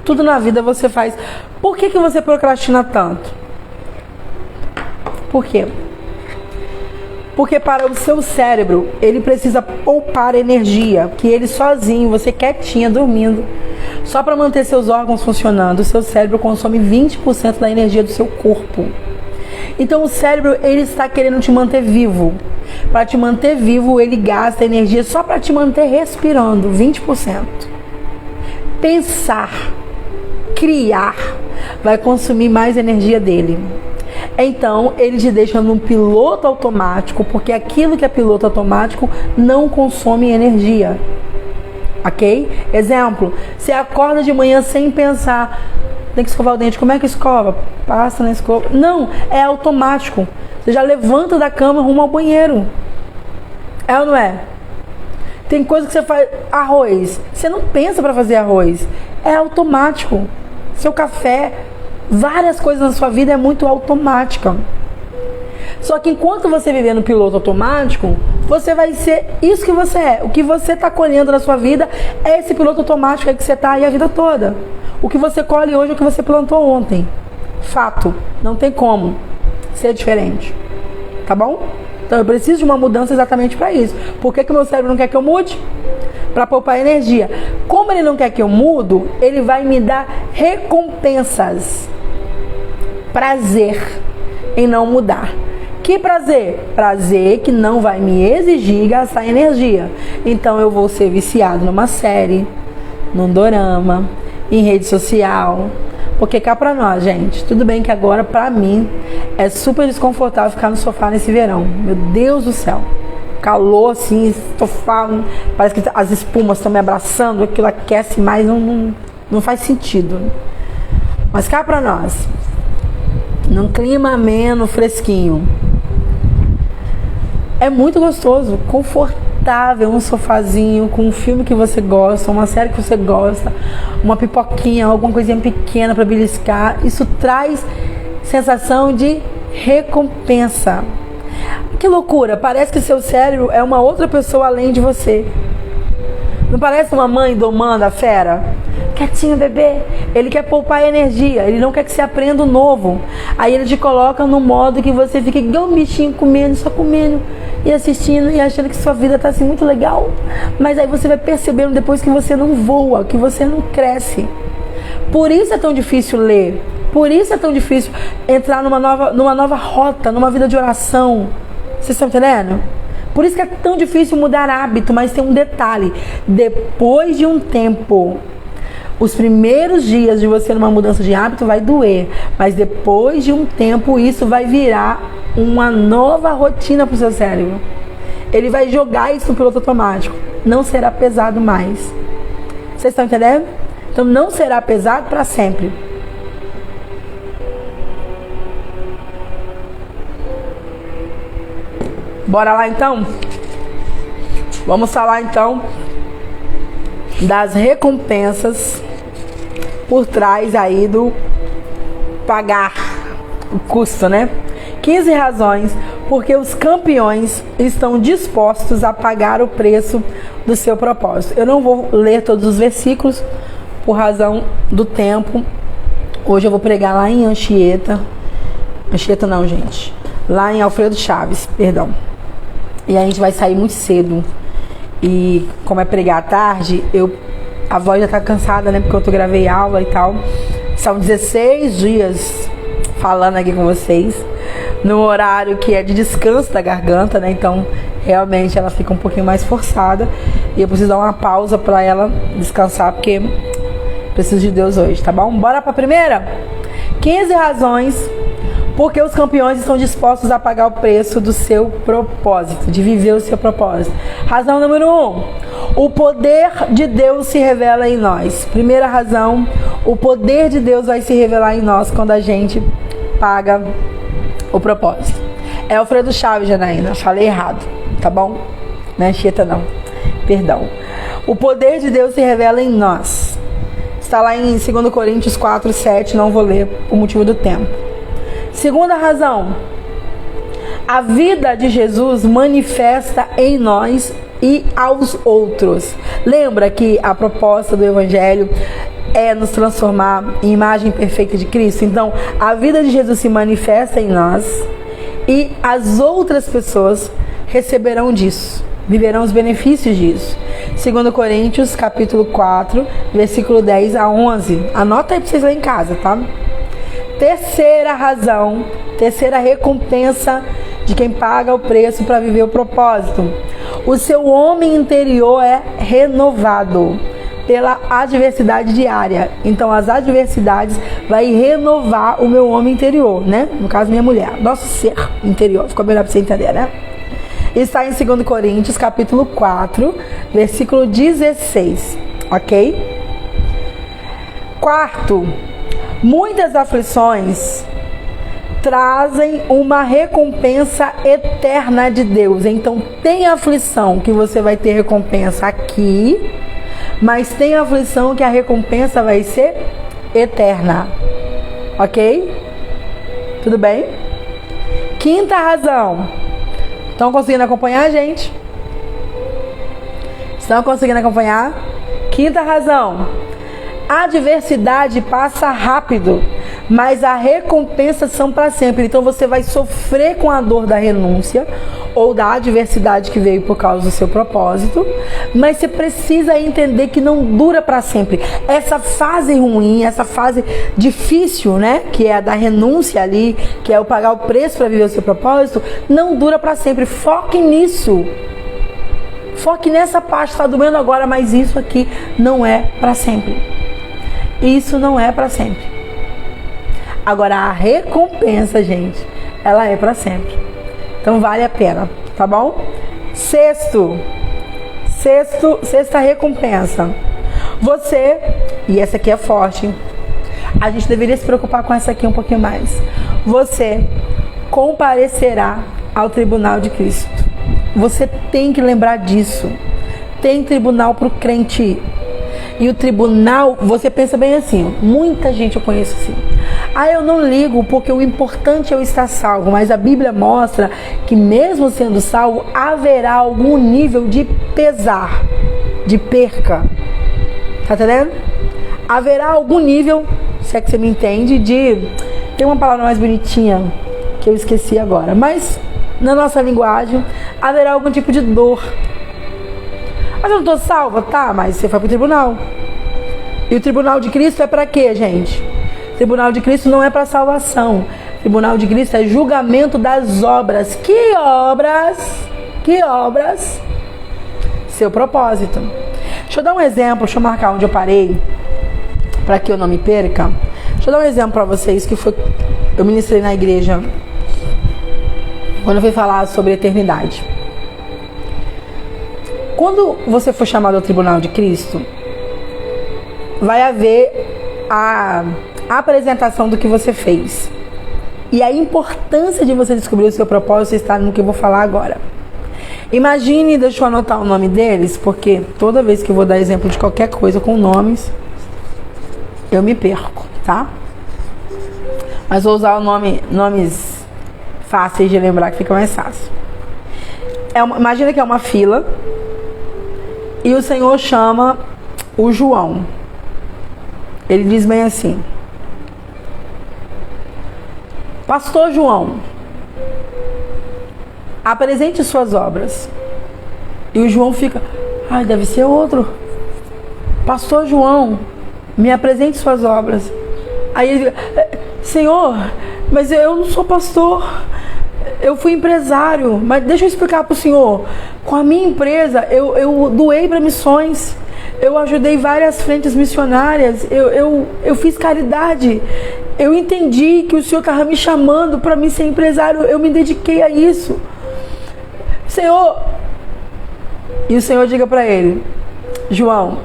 Tudo na vida você faz. Por que você procrastina tanto? Por quê? Porque para o seu cérebro, ele precisa poupar energia, que ele sozinho, você quietinha, dormindo, só para manter seus órgãos funcionando, o seu cérebro consome 20% da energia do seu corpo. Então o cérebro, ele está querendo te manter vivo. Para te manter vivo, ele gasta energia só para te manter respirando, 20%. Pensar, criar, vai consumir mais energia dele. Então, ele te deixa num piloto automático, porque aquilo que é piloto automático não consome energia. Ok? Exemplo, você acorda de manhã sem pensar, tem que escovar o dente, como é que escova? Passa na escova. Não, é automático. Você já levanta da cama rumo ao banheiro. É ou não é? Tem coisa que você faz, arroz, você não pensa para fazer arroz, é automático. Seu café, várias coisas na sua vida é muito automática. Só que enquanto você viver no piloto automático, você vai ser isso que você é. O que você está colhendo na sua vida é esse piloto automático aí que você está aí a vida toda. O que você colhe hoje é o que você plantou ontem. Fato. Não tem como ser diferente. Tá bom? Então eu preciso de uma mudança exatamente para isso. Por que o meu cérebro não quer que eu mude? Para poupar energia. Como ele não quer que eu mudo, ele vai me dar recompensas. Prazer em não mudar. Que prazer? Prazer que não vai me exigir gastar energia. Então eu vou ser viciado numa série, num dorama, em rede social. Porque cá pra nós, gente, tudo bem que agora pra mim é super desconfortável ficar no sofá nesse verão. Meu Deus do céu. Calor assim, sofá, parece que as espumas estão me abraçando, aquilo aquece mais, não faz sentido. Mas cá pra nós, num clima ameno, fresquinho, é muito gostoso, confortável, um sofazinho com um filme que você gosta, uma série que você gosta, uma pipoquinha, alguma coisinha pequena para beliscar. Isso traz sensação de recompensa. Que loucura, parece que seu cérebro é uma outra pessoa além de você. Não parece uma mãe domando a fera? Quietinho, bebê. Ele quer poupar energia, ele não quer que você aprenda o novo. Aí ele te coloca no modo que você fica igual um bichinho comendo, só comendo e assistindo e achando que sua vida tá assim muito legal. Mas aí você vai percebendo depois que você não voa, que você não cresce. Por isso é tão difícil ler. Por isso é tão difícil entrar numa nova rota, numa vida de oração. Vocês estão entendendo? Por isso que é tão difícil mudar hábito, mas tem um detalhe. Depois de um tempo, os primeiros dias de você numa mudança de hábito vai doer, mas depois de um tempo isso vai virar uma nova rotina para o seu cérebro. Ele vai jogar isso no piloto automático. Não será pesado mais. Vocês estão entendendo? Então não será pesado para sempre. Bora lá então? Vamos falar então das recompensas por trás aí do pagar o custo, né? 15 razões porque os campeões estão dispostos a pagar o preço do seu propósito. Eu não vou ler todos os versículos por razão do tempo. Hoje eu vou pregar lá em Anchieta. Anchieta não, gente. Lá em Alfredo Chaves, perdão. E a gente vai sair muito cedo. E como é pregar à tarde, a voz já tá cansada, né? Porque eu gravei aula e tal. São 16 dias falando aqui com vocês. No horário que é de descanso da garganta, né? Então, realmente ela fica um pouquinho mais forçada. E eu preciso dar uma pausa pra ela descansar, porque preciso de Deus hoje, tá bom? Bora pra primeira? 15 razões porque os campeões estão dispostos a pagar o preço do seu propósito, de viver o seu propósito. Razão número 1. O poder de Deus se revela em nós. Primeira razão, o poder de Deus vai se revelar em nós quando a gente paga o propósito. É Alfredo Chaves, Janaína. Falei errado, tá bom? Não é Anchieta, não. Perdão. O poder de Deus se revela em nós. Está lá em 2 Coríntios 4, 7. Não vou ler por motivo do tempo. Segunda razão, a vida de Jesus manifesta em nós e aos outros. Lembra que a proposta do Evangelho é nos transformar em imagem perfeita de Cristo? Então, a vida de Jesus se manifesta em nós e as outras pessoas receberão disso, viverão os benefícios disso. 2 Coríntios, capítulo 4, versículo 10 a 11. Anota aí para vocês lá em casa, tá? Terceira razão, terceira recompensa de quem paga o preço para viver o propósito. O seu homem interior é renovado pela adversidade diária. Então as adversidades vai renovar o meu homem interior, né? No caso, minha mulher, nosso ser interior. Ficou melhor para você entender, né? Está em 2 Coríntios, capítulo 4, versículo 16, ok? Quarto, muitas aflições trazem uma recompensa eterna de Deus. Então tem aflição que você vai ter recompensa aqui, mas tem aflição que a recompensa vai ser eterna. Ok? Tudo bem? Quinta razão. Estão conseguindo acompanhar, gente? Estão conseguindo acompanhar? Quinta razão. A adversidade passa rápido, mas a recompensa são para sempre. Então você vai sofrer com a dor da renúncia ou da adversidade que veio por causa do seu propósito, Mas você precisa entender que não dura para sempre. Essa fase ruim, essa fase difícil, né? Que é a da renúncia ali, que é o pagar o preço para viver o seu propósito, não dura para sempre. Foque nisso. Foque nessa parte, está doendo agora, mas isso aqui não é para sempre. Isso não é para sempre. Agora, a recompensa, gente, ela é para sempre. Então, vale a pena, tá bom? Sexta recompensa. Você, e essa aqui é forte, a gente deveria se preocupar com essa aqui um pouquinho mais. Você comparecerá ao tribunal de Cristo. Você tem que lembrar disso. Tem tribunal para o crente ir. E o tribunal, você pensa bem assim, muita gente eu conheço assim. Eu não ligo porque o importante é eu estar salvo. Mas a Bíblia mostra que mesmo sendo salvo, haverá algum nível de pesar, de perca. Tá entendendo? Haverá algum nível, se é que você me entende, de... Tem uma palavra mais bonitinha que eu esqueci agora. Mas na nossa linguagem, haverá algum tipo de dor. Mas eu não estou salva? Tá, mas você foi para o tribunal. E o tribunal de Cristo é para quê, gente? O tribunal de Cristo não é para salvação. O tribunal de Cristo é julgamento das obras. Que obras? Que obras? Seu propósito. Deixa eu dar um exemplo, deixa eu marcar onde eu parei, para que eu não me perca. Deixa eu dar um exemplo para vocês que foi... Eu ministrei na igreja quando eu fui falar sobre eternidade. Quando você for chamado ao tribunal de Cristo, vai haver a apresentação do que você fez. E a importância de você descobrir o seu propósito está no que eu vou falar agora. Imagine, deixa eu anotar o nome deles, porque toda vez que eu vou dar exemplo de qualquer coisa com nomes, eu me perco, tá? Mas vou usar nomes fáceis de lembrar, que fica mais fácil. Imagina que é uma fila e o Senhor chama o João. Ele diz bem assim: Pastor João, apresente suas obras. E o João fica: deve ser outro. Pastor João, me apresente suas obras. Aí ele fica: Senhor, mas eu não sou pastor, eu fui empresário. Mas deixa eu explicar para o senhor. Com a minha empresa, eu doei para missões, eu ajudei várias frentes missionárias, eu fiz caridade. Eu entendi que o senhor estava me chamando para mim ser empresário, eu me dediquei a isso. Senhor, e o Senhor diga para ele: João,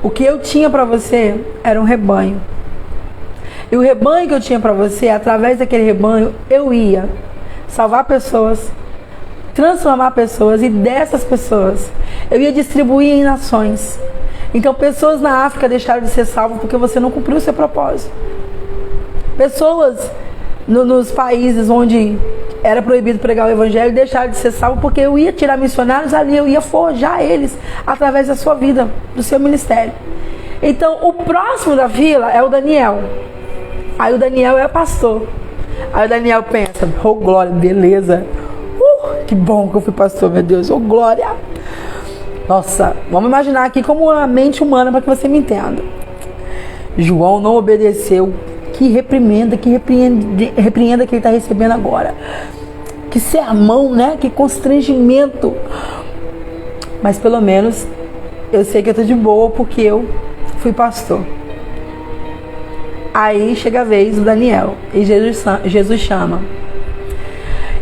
o que eu tinha para você era um rebanho. E o rebanho que eu tinha para você, através daquele rebanho, eu ia salvar pessoas, transformar pessoas, e dessas pessoas eu ia distribuir em nações. Então pessoas na África deixaram de ser salvas porque você não cumpriu o seu propósito. Pessoas nos países onde era proibido pregar o evangelho deixaram de ser salvos porque eu ia tirar missionários ali, eu ia forjar eles através da sua vida, do seu ministério. Então o próximo da fila é o Daniel. Aí o Daniel é pastor. Aí o Daniel pensa: oh glória, beleza, que bom que eu fui pastor, meu Deus, oh glória. Nossa, vamos imaginar aqui como a mente humana para que você me entenda. João não obedeceu. Que repreenda que ele está recebendo agora. Que sermão, né? Que constrangimento. Mas pelo menos eu sei que eu estou de boa porque eu fui pastor. Aí chega a vez do Daniel e Jesus chama: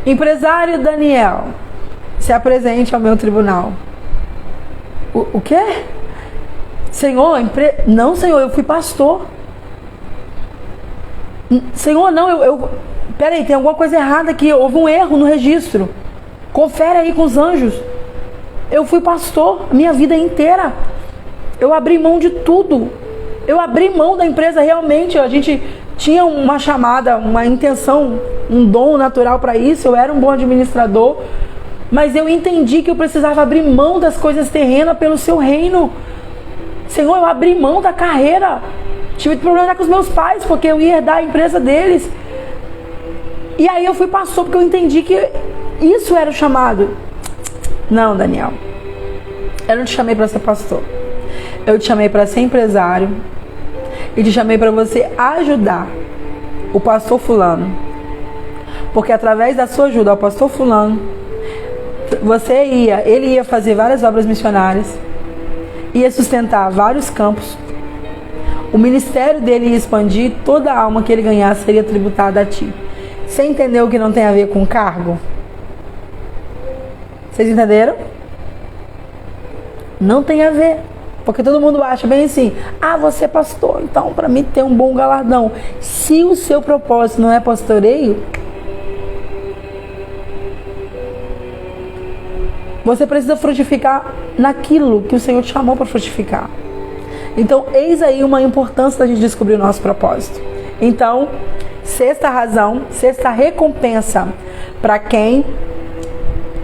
empresário Daniel, se apresente ao meu tribunal. O quê? Senhor, não, Senhor, eu fui pastor. Senhor, não, peraí, tem alguma coisa errada aqui, houve um erro no registro. Confere aí com os anjos. Eu fui pastor a minha vida inteira. Eu abri mão de tudo. Eu abri mão da empresa realmente. A gente tinha uma chamada, uma intenção, um dom natural para isso. Eu era um bom administrador. Mas eu entendi que eu precisava abrir mão das coisas terrenas pelo seu reino. Senhor, eu abri mão da carreira. Tive problema com os meus pais, porque eu ia herdar a empresa deles. E aí eu fui pastor, porque eu entendi que isso era o chamado. Não, Daniel. Eu não te chamei para ser pastor. Eu te chamei para ser empresário. E te chamei para você ajudar o pastor fulano. Porque através da sua ajuda ao pastor fulano, ele ia fazer várias obras missionárias, ia sustentar vários campos. O ministério dele ia expandir, toda a alma que ele ganhasse seria tributada a ti. Você entendeu que não tem a ver com cargo? Vocês entenderam? Não tem a ver. Porque todo mundo acha bem assim, você é pastor, então para mim tem um bom galardão. Se o seu propósito não é pastoreio, você precisa frutificar naquilo que o Senhor te chamou para frutificar. Então, eis aí uma importância da gente descobrir o nosso propósito. Então, sexta razão, sexta recompensa para quem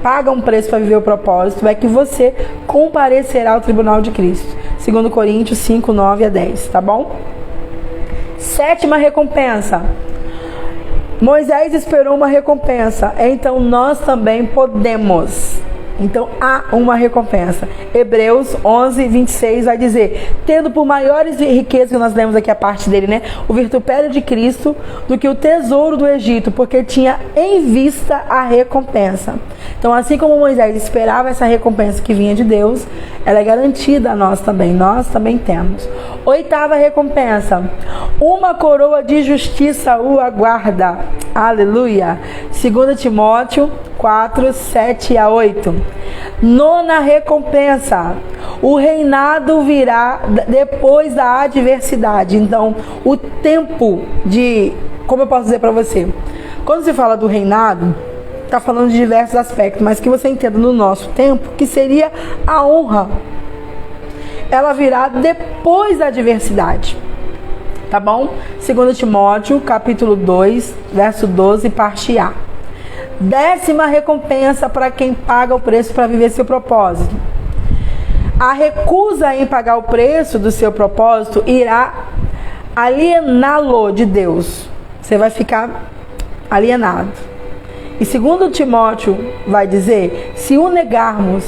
paga um preço para viver o propósito é que você comparecerá ao tribunal de Cristo. 2 Coríntios 5, 9 a 10, tá bom? Sétima recompensa. Moisés esperou uma recompensa, então nós também podemos. Então há uma recompensa. Hebreus 11, 26 vai dizer: tendo por maiores riquezas, que nós lemos aqui a parte dele, né? O vitupério de Cristo do que o tesouro do Egito, porque tinha em vista a recompensa. Então, assim como Moisés esperava essa recompensa que vinha de Deus, ela é garantida a nós também temos. Oitava recompensa: uma coroa de justiça o aguarda. Aleluia. 2 Timóteo 4, 7 a 8. Nona recompensa: o reinado virá depois da adversidade. Então, o tempo de... Como eu posso dizer para você? Quando se fala do reinado, está falando de diversos aspectos, mas que você entenda no nosso tempo, que seria a honra. Ela virá depois da adversidade. Tá bom? 2 Timóteo, capítulo 2, verso 12, parte A. Décima recompensa para quem paga o preço para viver seu propósito. A recusa em pagar o preço do seu propósito irá aliená-lo de Deus. Você vai ficar alienado. E 2 Timóteo vai dizer: se o negarmos,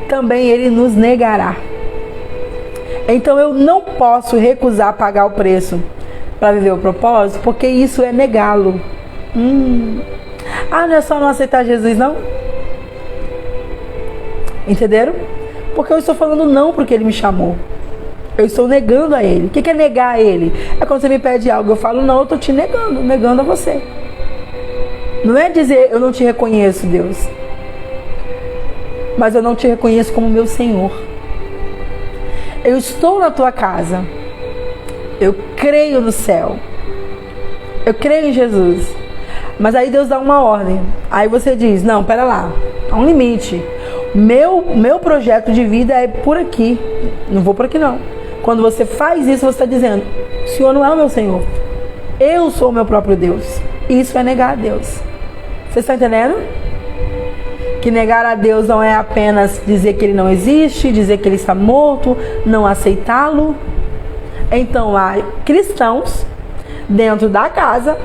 também ele nos negará. Então eu não posso recusar pagar o preço para viver o propósito, porque isso é negá-lo. Não é só não aceitar Jesus, não? Entenderam? Porque eu estou falando não porque ele me chamou. Eu estou negando a ele. O que é negar a ele? É quando você me pede algo, eu falo não, eu estou te negando a você. Não é dizer eu não te reconheço, Deus, mas eu não te reconheço como meu Senhor. Eu estou na tua casa. Eu creio no céu. Eu creio em Jesus. Mas aí Deus dá uma ordem. Aí você diz: não, pera lá, há um limite. Meu projeto de vida é por aqui. Não vou por aqui não. Quando você faz isso, você está dizendo: o Senhor não é o meu Senhor. Eu sou o meu próprio Deus. Isso é negar a Deus. Você está entendendo? Que negar a Deus não é apenas dizer que Ele não existe, dizer que Ele está morto, não aceitá-lo. Então há cristãos dentro da casa,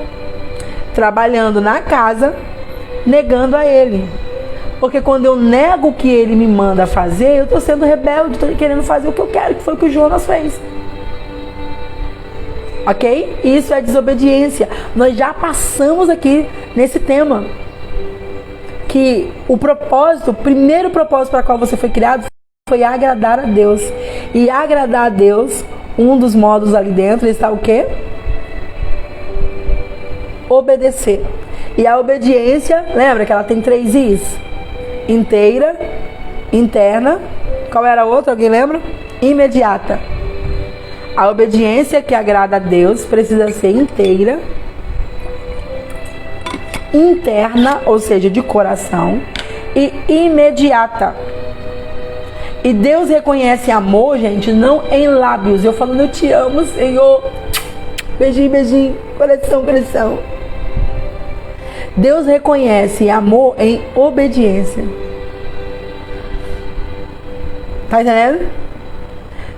trabalhando na casa, negando a Ele. Porque quando eu nego o que Ele me manda fazer, eu estou sendo rebelde, estou querendo fazer o que eu quero, que foi o que o Jonas fez. Ok? Isso é desobediência. Nós já passamos aqui nesse tema. Que o propósito, o primeiro propósito para o qual você foi criado foi agradar a Deus. E agradar a Deus, um dos modos ali dentro está o quê? Obedecer. E a obediência, lembra que ela tem 3 Is? Inteira, interna, qual era a outra? Alguém lembra? Imediata. A obediência que agrada a Deus precisa ser inteira, interna, ou seja, de coração, e imediata. E Deus reconhece amor, gente, não em lábios. Eu falando eu te amo, Senhor. Beijinho, beijinho, coração, coração. Deus reconhece amor em obediência. Tá entendendo?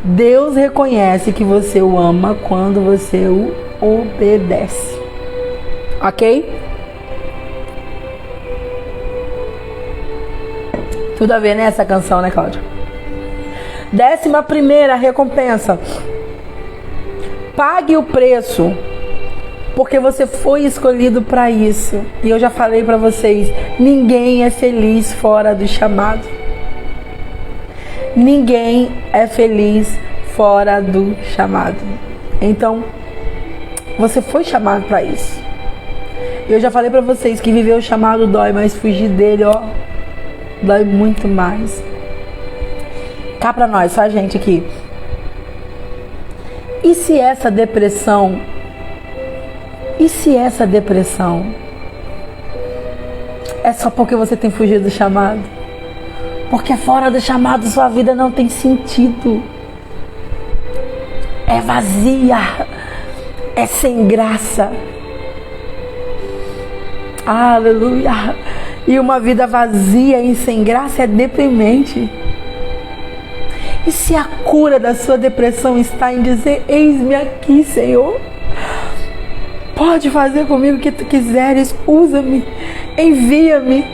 Deus reconhece que você o ama quando você o obedece. Ok? Tudo a ver, né, essa canção, né, Cláudia? 11ª recompensa. Pague o preço, porque você foi escolhido para isso. E eu já falei para vocês, ninguém é feliz fora do chamado. Ninguém é feliz fora do chamado. Então, você foi chamado para isso. Eu já falei para vocês que viver o chamado dói, mas fugir dele, ó, dói muito mais. Cá pra nós, só a gente aqui. E se essa depressão é só porque você tem fugido do chamado? Porque fora do chamado sua vida não tem sentido. É vazia. É sem graça. Aleluia. E uma vida vazia e sem graça é deprimente. E se a cura da sua depressão está em dizer: eis-me aqui, Senhor. Pode fazer comigo o que tu quiseres. Usa-me. Envia-me.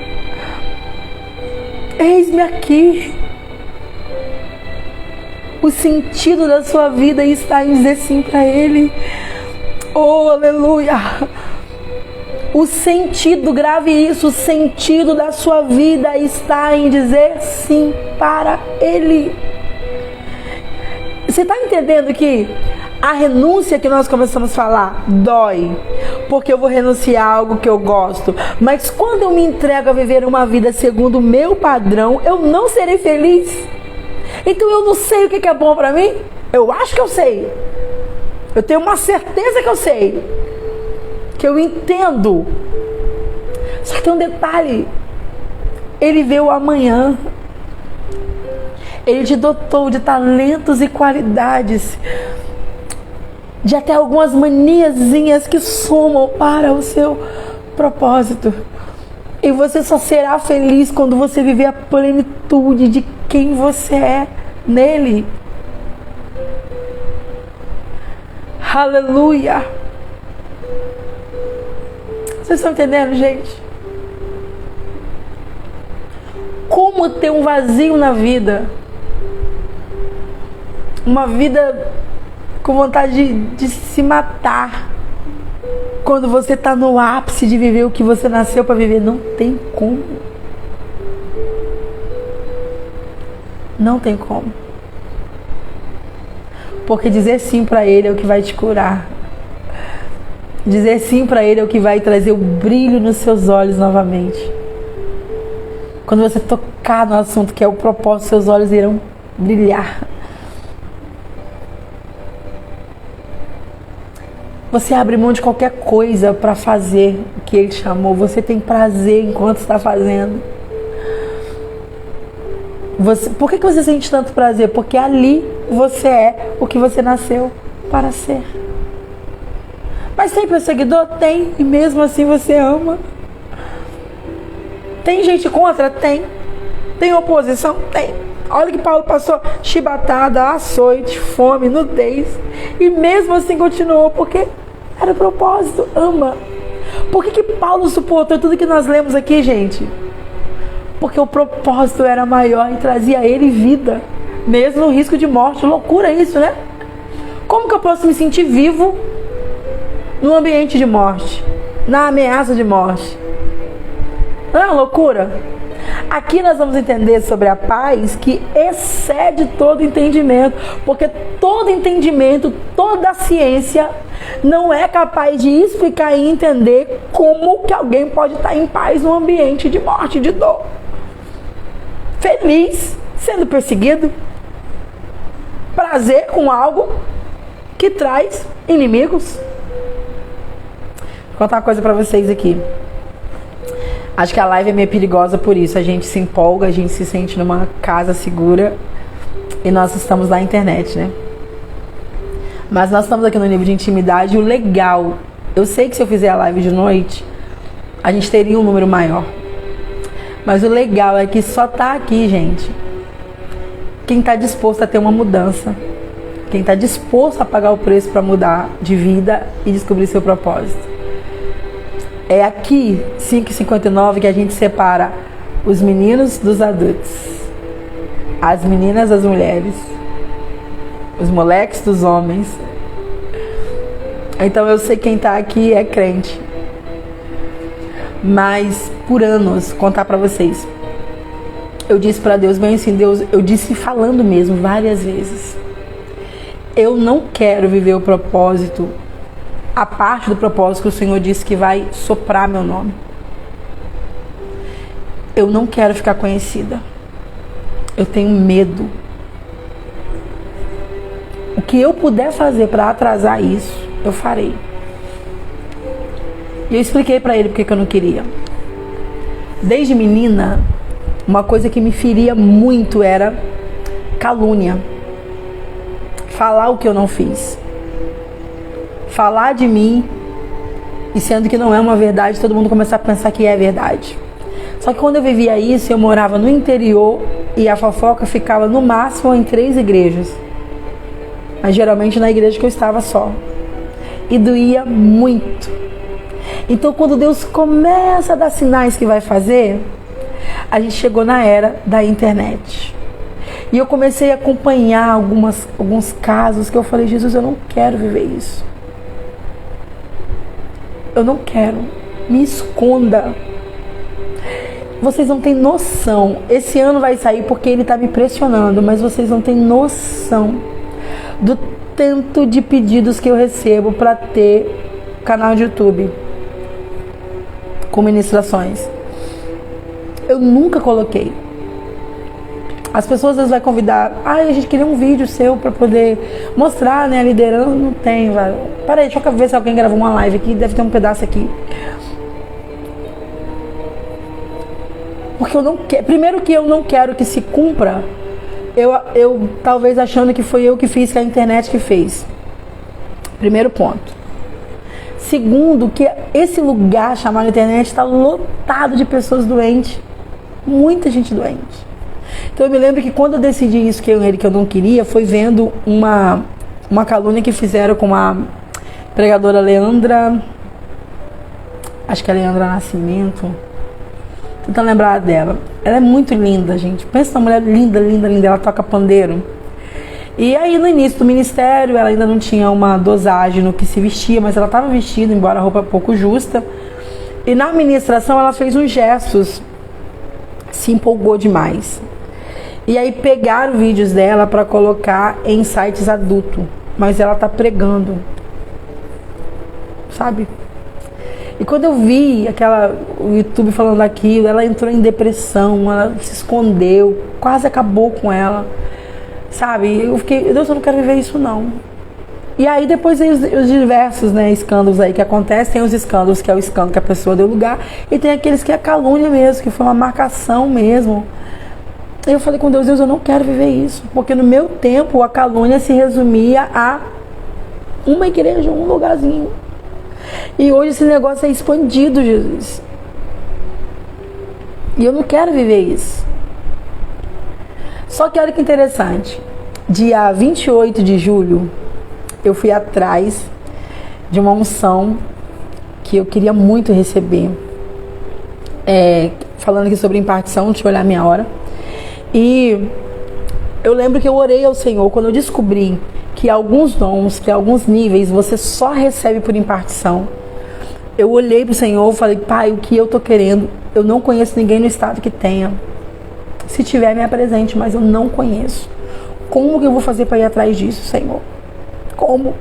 Eis-me aqui. O sentido da sua vida está em dizer sim para Ele. Oh, aleluia. O sentido, grave isso, o sentido da sua vida está em dizer sim para Ele. Você está entendendo que a renúncia que nós começamos a falar dói, porque eu vou renunciar a algo que eu gosto. Mas quando eu me entrego a viver uma vida segundo o meu padrão, eu não serei feliz. Então eu não sei o que é bom para mim? Eu acho que eu sei. Eu tenho uma certeza que eu sei. Que eu entendo. Só que tem um detalhe. Ele vê o amanhã. Ele te dotou de talentos e qualidades. De até algumas maniazinhas que somam para o seu propósito. E você só será feliz quando você viver a plenitude de quem você é nele. Aleluia. Vocês estão entendendo, gente? Como ter um vazio na vida? Uma vida com vontade de se matar. Quando você está no ápice de viver o que você nasceu para viver, não tem como. Não tem como. Porque dizer sim para Ele é o que vai te curar. Dizer sim para Ele é o que vai trazer o brilho nos seus olhos novamente. Quando você tocar no assunto que é o propósito, seus olhos irão brilhar. Você abre mão de qualquer coisa para fazer o que Ele chamou. Você tem prazer enquanto está fazendo. Por que você sente tanto prazer? Porque ali você é o que você nasceu para ser. Mas tem perseguidor? Tem. E mesmo assim você ama. Tem gente contra? Tem. Tem oposição? Tem. Olha que Paulo passou chibatada, açoite, fome, nudez. E mesmo assim continuou, porque era o propósito. Ama. Por que Paulo suportou tudo que nós lemos aqui, gente? Porque o propósito era maior e trazia a ele vida. Mesmo no risco de morte. Loucura isso, né? Como que eu posso me sentir vivo no ambiente de morte? Na ameaça de morte? Não é uma loucura? Aqui nós vamos entender sobre a paz que excede todo entendimento, porque todo entendimento, toda a ciência não é capaz de explicar e entender como que alguém pode estar em paz num ambiente de morte, de dor. Feliz, sendo perseguido, prazer com algo que traz inimigos. Vou contar uma coisa pra vocês aqui. Acho que a live é meio perigosa por isso. A gente se empolga, a gente se sente numa casa segura e nós estamos na internet, né? Mas nós estamos aqui no nível de intimidade. E o legal, eu sei que se eu fizer a live de noite, a gente teria um número maior. Mas o legal é que só tá aqui, gente, quem tá disposto a ter uma mudança. Quem tá disposto a pagar o preço para mudar de vida e descobrir seu propósito. É aqui, 5h59, que a gente separa os meninos dos adultos. as meninas das mulheres, os moleques dos homens. Então eu sei quem tá aqui é crente. Mas por anos, contar pra vocês, eu disse pra Deus, bem assim, Deus, eu disse falando mesmo várias vezes, eu não quero viver o propósito, a parte do propósito que o Senhor disse que vai soprar meu nome. Eu não quero ficar conhecida. Eu tenho medo. O que eu puder fazer para atrasar isso, eu farei. E eu expliquei para ele porque que eu não queria. Desde menina, uma coisa que me feria muito era calúnia. Falar o que eu não fiz. Falar de mim, e sendo que não é uma verdade, todo mundo começar a pensar que é verdade. Só que quando eu vivia isso, eu morava no interior e a fofoca ficava no máximo em 3 igrejas. Mas geralmente na igreja que eu estava só. E doía muito. Então quando Deus começa a dar sinais que vai fazer, a gente chegou na era da internet. E eu comecei a acompanhar alguns casos que eu falei, Jesus, eu não quero viver isso. Eu não quero. Me esconda. Vocês não têm noção. Esse ano vai sair porque ele está me pressionando, mas vocês não têm noção do tanto de pedidos que eu recebo para ter canal de YouTube com ministrações. Eu nunca coloquei. As pessoas às vezes vão convidar, a gente queria um vídeo seu para poder mostrar, né, a liderança. Não tem, velho. Peraí, deixa eu ver se alguém gravou uma live aqui, deve ter um pedaço aqui. Porque eu não quero, primeiro que eu não quero que se cumpra, eu talvez achando que foi eu que fiz, que a internet que fez. Primeiro ponto. Segundo, que esse lugar chamado internet está lotado de pessoas doentes. Muita gente doente. Então eu me lembro que quando eu decidi isso que eu não queria, foi vendo uma calúnia que fizeram com a pregadora Leandra, acho que é Leandra Nascimento, tentando lembrar dela. Ela é muito linda, gente. Pensa numa mulher linda, linda, linda. Ela toca pandeiro. E aí no início do ministério, ela ainda não tinha uma dosagem no que se vestia, mas ela estava vestida, embora a roupa pouco justa. E na ministração ela fez uns gestos, se empolgou demais. E aí pegaram vídeos dela para colocar em sites adultos, mas ela tá pregando, sabe? E quando eu vi o YouTube falando aquilo, ela entrou em depressão, ela se escondeu, quase acabou com ela, sabe? Eu fiquei, Deus, eu não quero viver isso não. E aí depois tem os diversos, né, escândalos aí que acontecem. Tem os escândalos que é o escândalo que a pessoa deu lugar, e tem aqueles que é calúnia mesmo, que foi uma marcação mesmo. Eu falei com Deus, eu não quero viver isso, porque no meu tempo a calúnia se resumia a uma igreja, um lugarzinho. E hoje esse negócio é expandido, Jesus. E eu não quero viver isso. Só que olha que interessante. Dia 28 de julho, eu fui atrás de uma unção que eu queria muito receber. Falando aqui sobre impartição, deixa eu olhar a minha hora. E eu lembro que eu orei ao Senhor quando eu descobri que alguns dons, que alguns níveis você só recebe por impartição. Eu olhei para o Senhor e falei, Pai, o que eu tô querendo, eu não conheço ninguém no estado que tenha. Se tiver, me apresente, mas eu não conheço. Como que eu vou fazer para ir atrás disso, Senhor? Como?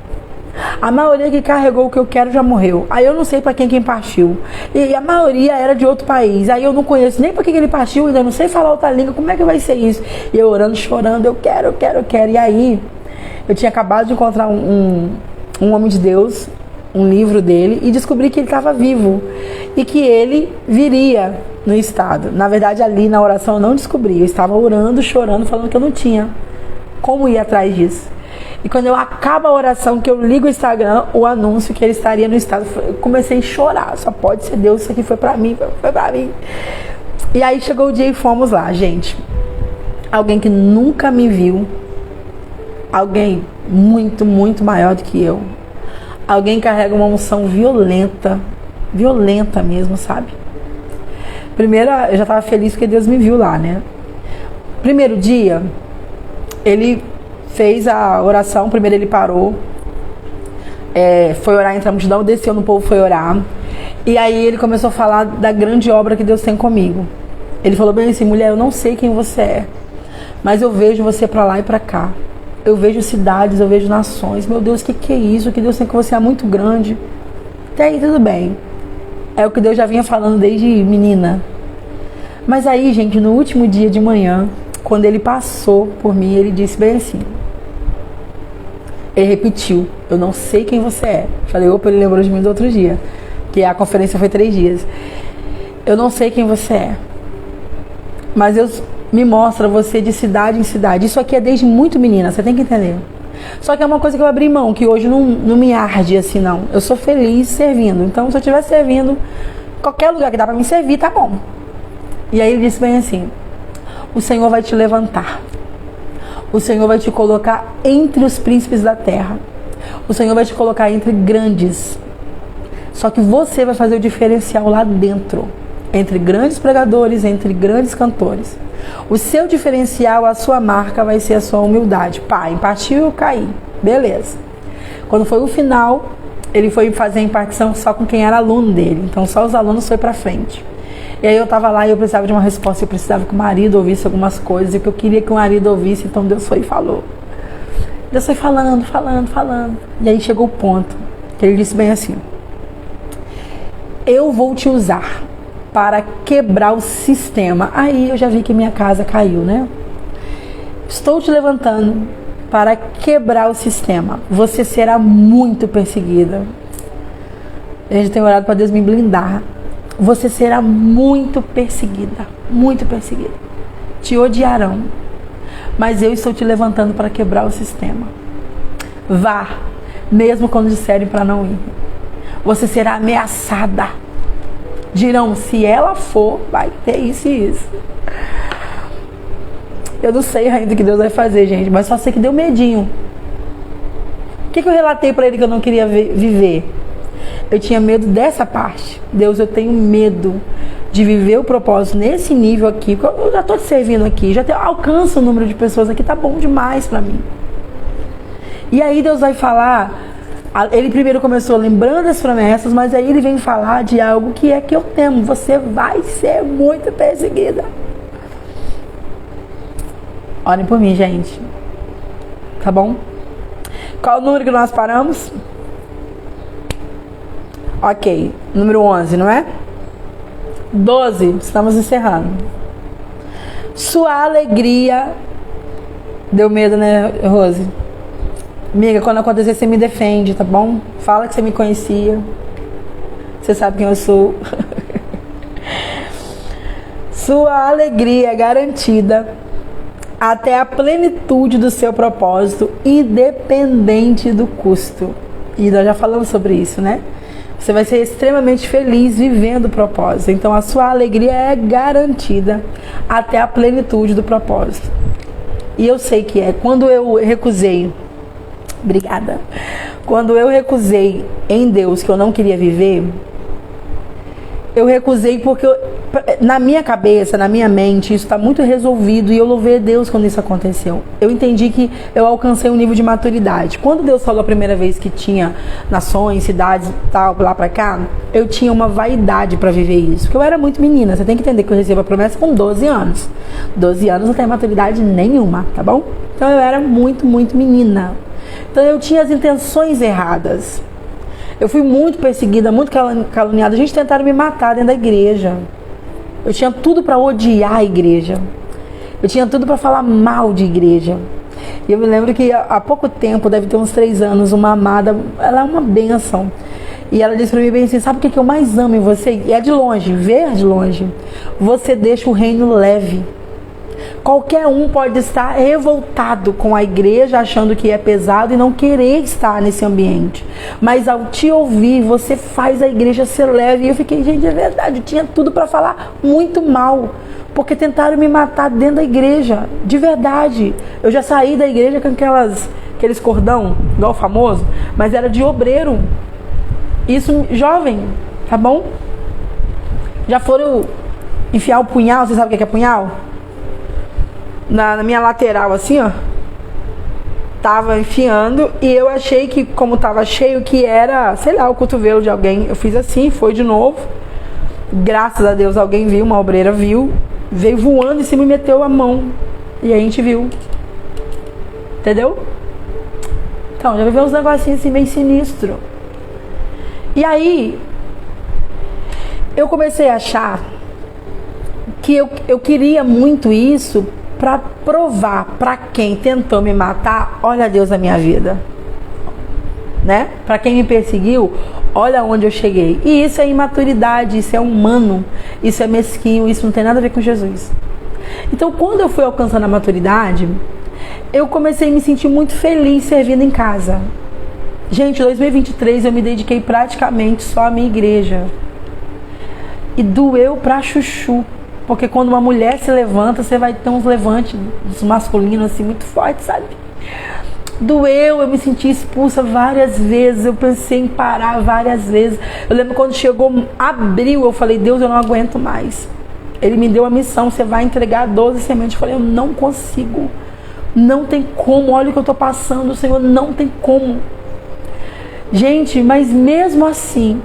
A maioria que carregou o que eu quero já morreu. Aí eu não sei para quem partiu. E a maioria era de outro país. Aí eu não conheço nem para que ele partiu, ainda não sei falar outra língua. Como é que vai ser isso? E eu orando, chorando, eu quero. E aí, eu tinha acabado de encontrar um homem de Deus, um livro dele, e descobri que ele estava vivo. E que ele viria no estado. Na verdade, ali na oração eu não descobri. Eu estava orando, chorando, falando que eu não tinha como ir atrás disso. E quando eu acabo a oração, que eu ligo o Instagram, o anúncio que ele estaria no estado, eu comecei a chorar. Só pode ser Deus, isso aqui foi pra mim, foi pra mim. E aí chegou o dia e fomos lá, gente. Alguém que nunca me viu. Alguém muito, muito maior do que eu. Alguém que carrega uma unção violenta. Violenta mesmo, sabe? Primeiro, eu já estava feliz porque Deus me viu lá, né? Primeiro dia, ele fez a oração. Primeiro ele parou, foi orar entre a multidão, desceu no povo, foi orar. E aí ele começou a falar da grande obra que Deus tem comigo. Ele falou bem assim: mulher, eu não sei quem você é, mas eu vejo você pra lá e pra cá. Eu vejo cidades, eu vejo nações. Meu Deus, que é isso? Que Deus tem com você é muito grande. Até aí tudo bem. É o que Deus já vinha falando desde menina. Mas aí, gente, no último dia de manhã, quando ele passou por mim, ele disse bem assim. Ele repetiu: eu não sei quem você é. Falei, opa, ele lembrou de mim do outro dia, que a conferência foi 3 dias. Eu não sei quem você é, mas Deus me mostra você de cidade em cidade. Isso aqui é desde muito menina, você tem que entender. Só que é uma coisa que eu abri mão, que hoje não me arde assim, não. Eu sou feliz servindo. Então, se eu estiver servindo, qualquer lugar que dá pra me servir, tá bom. E aí ele disse bem assim: o Senhor vai te levantar. O Senhor vai te colocar entre os príncipes da terra. O Senhor vai te colocar entre grandes. Só que você vai fazer o diferencial lá dentro, entre grandes pregadores, entre grandes cantores. O seu diferencial, a sua marca vai ser a sua humildade. Pai, partiu, caí. Beleza. Quando foi o final, ele foi fazer a impartição só com quem era aluno dele. Então só os alunos foi pra frente. E aí eu tava lá e eu precisava de uma resposta. Eu precisava que o marido ouvisse algumas coisas, e que eu queria que o marido ouvisse. Então Deus foi e falou. Deus foi falando. E aí chegou o ponto que ele disse bem assim: eu vou te usar para quebrar o sistema. Aí eu já vi que minha casa caiu, né? Estou te levantando para quebrar o sistema. Você será muito perseguida. A gente tem orado para Deus me blindar. Você será muito perseguida. Muito perseguida. Te odiarão. Mas eu estou te levantando para quebrar o sistema. Vá, mesmo quando disserem para não ir. Você será ameaçada. Dirão, se ela for, vai ter isso e isso. Eu não sei ainda o que Deus vai fazer, gente, mas só sei que deu medinho. O que eu relatei para ele que eu não queria viver? Eu tinha medo dessa parte. Deus, eu tenho medo de viver o propósito nesse nível aqui. Eu já estou te servindo aqui, já alcanço o número de pessoas aqui, tá bom demais para mim. E aí Deus vai falar. Ele primeiro começou lembrando as promessas, mas aí ele vem falar de algo que é que eu temo. Você vai ser muito perseguida. Orem por mim, gente. Tá bom? Qual o número que nós paramos? Ok, número 11, não é? 12, estamos encerrando. Sua alegria... Deu medo, né, Rose? Amiga, quando acontecer, você me defende, tá bom? Fala que você me conhecia. Você sabe quem eu sou. Sua alegria é garantida até a plenitude do seu propósito, independente do custo. E nós já falamos sobre isso, né? Você vai ser extremamente feliz vivendo o propósito. Então, a sua alegria é garantida até a plenitude do propósito. E eu sei que é. Quando eu recusei... Obrigada. Quando eu recusei em Deus que eu não queria viver, eu recusei porque na minha cabeça, na minha mente, isso está muito resolvido, e eu louvei a Deus quando isso aconteceu. Eu entendi que eu alcancei um nível de maturidade. Quando Deus falou a primeira vez que tinha nações, cidades, tal, lá pra cá, eu tinha uma vaidade para viver isso, porque eu era muito menina. Você tem que entender que eu recebo a promessa com 12 anos. 12 anos não tem maturidade nenhuma, tá bom? Então eu era muito menina. Então eu tinha as intenções erradas. Eu fui muito perseguida, muito caluniada. A gente tentaram me matar dentro da igreja. Eu tinha tudo para odiar a igreja. Eu tinha tudo para falar mal de igreja. E eu me lembro que há pouco tempo, deve ter uns 3 anos, uma amada, ela é uma bênção. E ela disse para mim bem assim: sabe o que eu mais amo em você? E é de longe, ver de longe. Você deixa o reino leve. Qualquer um pode estar revoltado com a igreja, achando que é pesado e não querer estar nesse ambiente. Mas ao te ouvir, você faz a igreja ser leve. E eu fiquei, gente, é verdade, eu tinha tudo para falar muito mal, porque tentaram me matar dentro da igreja, de verdade. Eu já saí da igreja com aqueles cordão, igual o famoso, mas era de obreiro. Isso jovem, tá bom? Já foram enfiar o punhal, você sabe o que é punhal? na minha lateral, assim, ó. Tava enfiando e eu achei que, como tava cheio, que era, sei lá, o cotovelo de alguém. Eu fiz assim, foi de novo. Graças a Deus alguém viu, uma obreira viu, veio voando em cima e meteu a mão. E aí a gente viu. Entendeu? Então, já viveu uns negocinhos assim meio sinistro. E aí, eu comecei a achar que eu queria muito isso para provar para quem tentou me matar, olha Deus na minha vida. Né? Para quem me perseguiu, olha onde eu cheguei. E isso é imaturidade, isso é humano, isso é mesquinho, isso não tem nada a ver com Jesus. Então, quando eu fui alcançando a maturidade, eu comecei a me sentir muito feliz servindo em casa. Gente, em 2023 eu me dediquei praticamente só à minha igreja. E doeu pra chuchu. Porque quando uma mulher se levanta, você vai ter uns levantes masculinos assim muito fortes, sabe? Doeu, eu me senti expulsa várias vezes, eu pensei em parar várias vezes. Eu lembro quando chegou abril, eu falei, Deus, eu não aguento mais. Ele me deu a missão, você vai entregar 12 sementes. Eu falei, eu não consigo. Não tem como, olha o que eu estou passando, Senhor, não tem como. Gente, mas mesmo assim,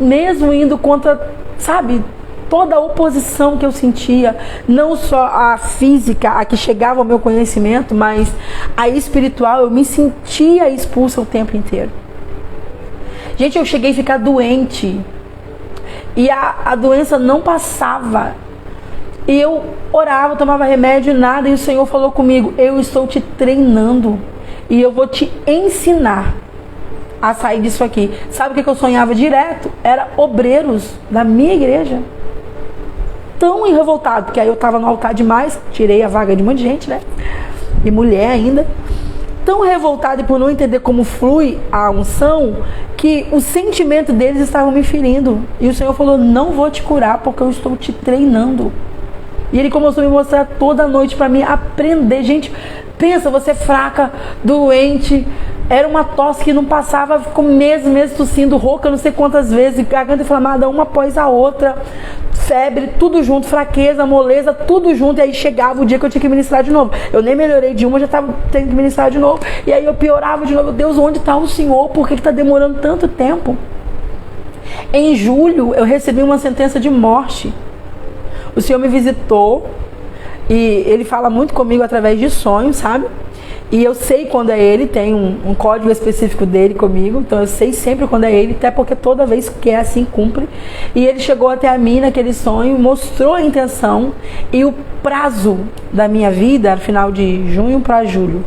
mesmo indo contra, sabe, toda a oposição que eu sentia, não só a física, a que chegava ao meu conhecimento, mas a espiritual, eu me sentia expulsa o tempo inteiro. Gente, eu cheguei a ficar doente e a doença não passava. E eu orava, tomava remédio e nada, e o Senhor falou comigo, eu estou te treinando e eu vou te ensinar a sair disso aqui. Sabe o que eu sonhava direto? Era obreiros da minha igreja. Tão revoltado, porque aí eu estava no altar demais, tirei a vaga de um monte de gente, né? E mulher ainda. Tão revoltado e por não entender como flui a unção, que o sentimento deles estavam me ferindo. E o Senhor falou, não vou te curar porque eu estou te treinando. E Ele começou a me mostrar toda noite para mim aprender. Gente, pensa, você fraca, doente, era uma tosse que não passava, ficou meses tossindo, rouca não sei quantas vezes, garganta inflamada uma após a outra, febre, tudo junto, fraqueza, moleza, tudo junto. E aí chegava o dia que eu tinha que ministrar de novo. Eu nem melhorei de uma, já estava tendo que ministrar de novo. E aí eu piorava de novo. Deus, onde está o Senhor? Por que está demorando tanto tempo? Em julho, eu recebi uma sentença de morte. O Senhor me visitou e Ele fala muito comigo através de sonhos, sabe? E eu sei quando é Ele, tem um código específico dele comigo, então eu sei sempre quando é Ele, até porque toda vez que é assim, cumpre. E Ele chegou até a mim naquele sonho, mostrou a intenção e o prazo da minha vida, final de junho para julho,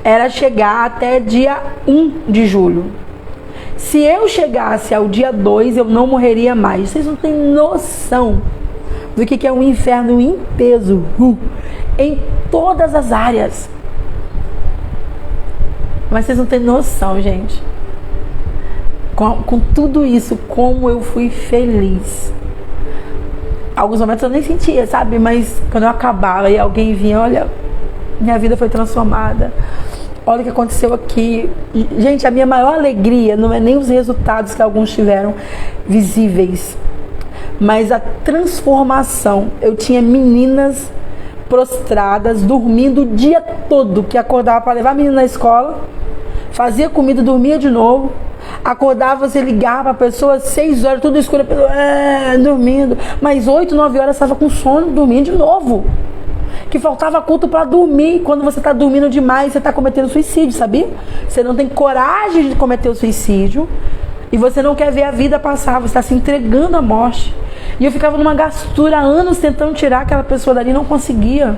era chegar até dia 1 de julho. Se eu chegasse ao dia 2, eu não morreria mais. Vocês não têm noção do que é um inferno em peso, em todas as áreas. Mas vocês não têm noção, gente. Com tudo isso, como eu fui feliz. Alguns momentos eu nem sentia, sabe? Mas quando eu acabava e alguém vinha, olha, minha vida foi transformada. Olha o que aconteceu aqui. Gente, a minha maior alegria não é nem os resultados que alguns tiveram visíveis, mas a transformação. Eu tinha meninas prostradas, dormindo o dia todo, que acordava para levar a menina na escola, fazia comida, dormia de novo, acordava, você ligava para a pessoa, 6 horas, tudo escuro, a pessoa dormindo, mas 8, 9 horas estava com sono, dormindo de novo. Que faltava culto para dormir. Quando você está dormindo demais, você está cometendo suicídio, sabia? Você não tem coragem de cometer o suicídio e você não quer ver a vida passar, você está se entregando à morte. E eu ficava numa gastura anos tentando tirar aquela pessoa dali, não conseguia.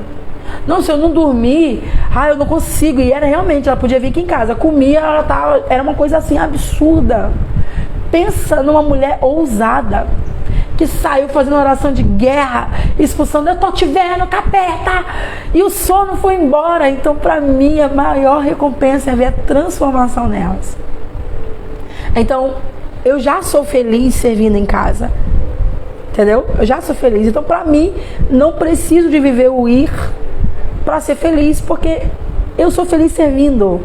Não, se eu não dormir, eu não consigo. E era realmente, ela podia vir aqui em casa, comia, ela tava, era uma coisa assim absurda. Pensa numa mulher ousada, que saiu fazendo oração de guerra, expulsando, eu tô te vendo, capeta! E o sono foi embora. Então, para mim, a maior recompensa é ver a transformação nelas. Então, eu já sou feliz servindo em casa. Entendeu? Eu já sou feliz. Então, para mim, não preciso de viver o ir para ser feliz, porque eu sou feliz servindo.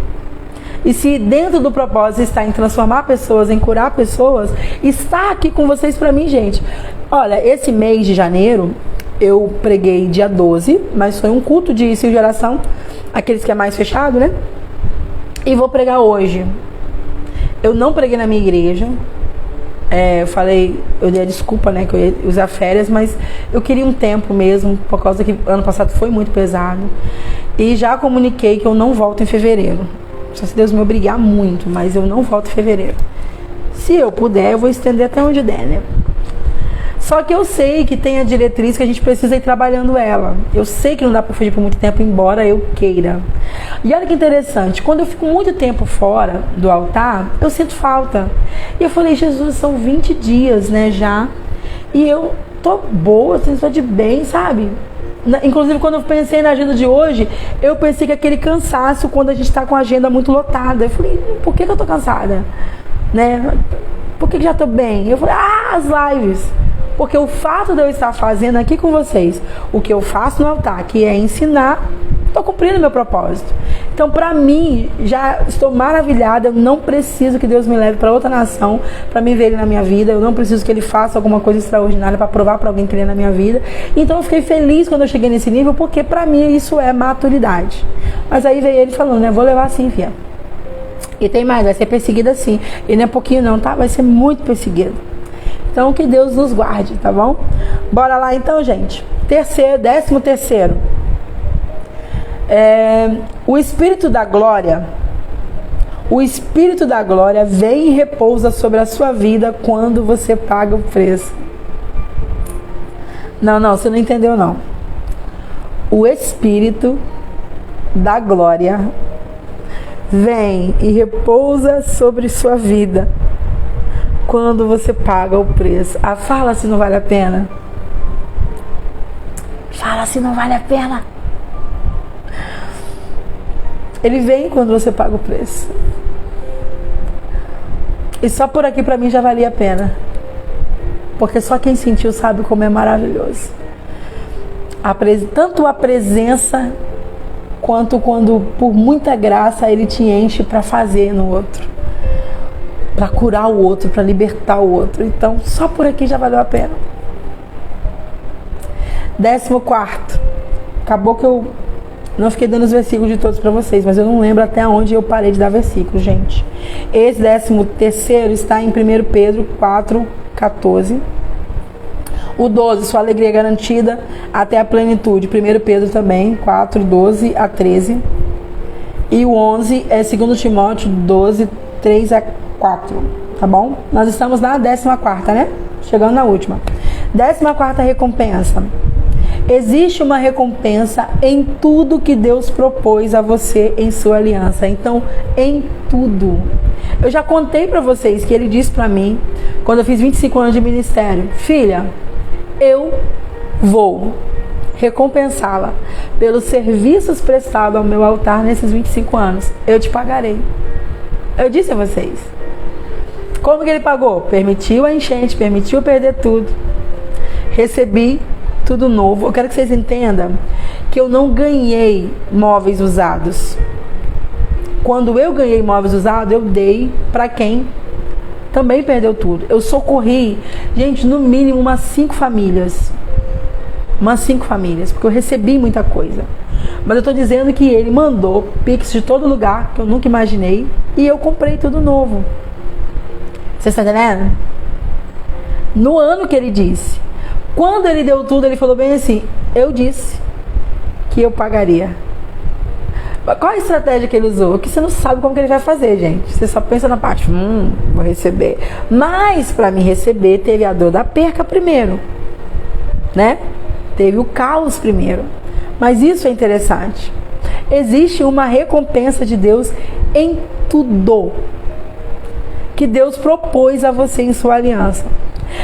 E se dentro do propósito está em transformar pessoas, em curar pessoas, está aqui com vocês para mim, gente. Olha, esse mês de janeiro, eu preguei dia 12, mas foi um culto de início de oração, aqueles que é mais fechado, né? E vou pregar hoje. Eu não preguei na minha igreja. Eu dei a desculpa, né, que eu ia usar férias, mas eu queria um tempo mesmo, por causa que ano passado foi muito pesado. E já comuniquei que eu não volto em fevereiro. Só se Deus me obrigar muito, mas eu não volto em fevereiro. Se eu puder, eu vou estender até onde der, né? Só que eu sei que tem a diretriz que a gente precisa ir trabalhando ela. Eu sei que não dá para fugir por muito tempo, embora eu queira. E olha que interessante, quando eu fico muito tempo fora do altar, eu sinto falta. E eu falei, Jesus, são 20 dias, né, já. E eu tô boa, assim, tô de bem, sabe? Inclusive, quando eu pensei na agenda de hoje, eu pensei que aquele cansaço quando a gente tá com a agenda muito lotada. Eu falei, por que eu tô cansada? Né? Por que já tô bem? Eu falei, as lives. Porque o fato de eu estar fazendo aqui com vocês o que eu faço no altar, que é ensinar, estou cumprindo meu propósito. Então, para mim, já estou maravilhada. Eu não preciso que Deus me leve para outra nação para me ver Ele na minha vida. Eu não preciso que Ele faça alguma coisa extraordinária para provar para alguém que Ele é na minha vida. Então, eu fiquei feliz quando eu cheguei nesse nível, porque para mim isso é maturidade. Mas aí veio Ele falando, né? Vou levar assim, filha. E tem mais, vai ser perseguida sim. E não é pouquinho não, tá? Vai ser muito perseguida. Então, que Deus nos guarde, tá bom? Bora lá então, gente. 13º. O Espírito da Glória. O Espírito da Glória vem e repousa sobre a sua vida quando você paga o preço. Não, você não entendeu não. O Espírito da Glória vem e repousa sobre sua vida quando você paga o preço. Fala se não vale a pena. Fala se não vale a pena. Ele vem quando você paga o preço. E só por aqui pra mim já valia a pena. Porque só quem sentiu sabe como é maravilhoso. Tanto a presença, quanto quando por muita graça Ele te enche para fazer no outro. Para curar o outro, para libertar o outro. Então, só por aqui já valeu a pena. 14º. Acabou que eu não fiquei dando os versículos de todos para vocês, mas eu não lembro até onde eu parei de dar versículos, gente. Esse 13º está em 1 Pedro 4:14. O 12, sua alegria é garantida até a plenitude. 1 Pedro também, 4:12 a 13. E o 11 é 2 Timóteo 12, 3 a 4, tá bom? Nós estamos na 14ª, né? Chegando na última. 14ª recompensa. Existe uma recompensa em tudo que Deus propôs a você em sua aliança. Então, em tudo. Eu já contei pra vocês que Ele disse pra mim, quando eu fiz 25 anos de ministério, filha, eu vou recompensá-la pelos serviços prestados ao meu altar nesses 25 anos. Eu te pagarei. Eu disse a vocês. Como que Ele pagou? Permitiu a enchente, permitiu perder tudo. Recebi tudo novo. Eu quero que vocês entendam que eu não ganhei móveis usados. Quando eu ganhei móveis usados, eu dei para quem também perdeu tudo. Eu socorri, gente, no mínimo umas 5 famílias. Umas 5 famílias, porque eu recebi muita coisa. Mas eu estou dizendo que Ele mandou Pix de todo lugar, que eu nunca imaginei, e eu comprei tudo novo. Você está entendendo? No ano que Ele disse. Quando Ele deu tudo, Ele falou bem assim, eu disse que eu pagaria. Qual a estratégia que Ele usou? Que você não sabe como que Ele vai fazer, gente. Você só pensa na parte, vou receber. Mas, para me receber, teve a dor da perca primeiro. Né? Teve o caos primeiro. Mas isso é interessante. Existe uma recompensa de Deus em tudo que Deus propôs a você em sua aliança.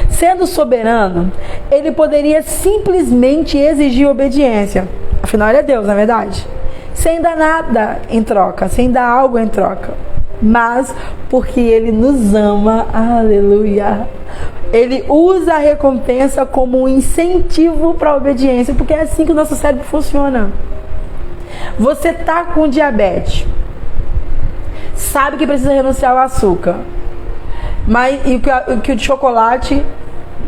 Sendo soberano, Ele poderia simplesmente exigir obediência. Afinal, Ele é Deus, não é verdade? Sem dar nada em troca, sem dar algo em troca. Mas porque Ele nos ama, aleluia, Ele usa a recompensa como um incentivo para a obediência, porque é assim que o nosso cérebro funciona. Você tá com diabetes, sabe que precisa renunciar ao açúcar, mas e que o de chocolate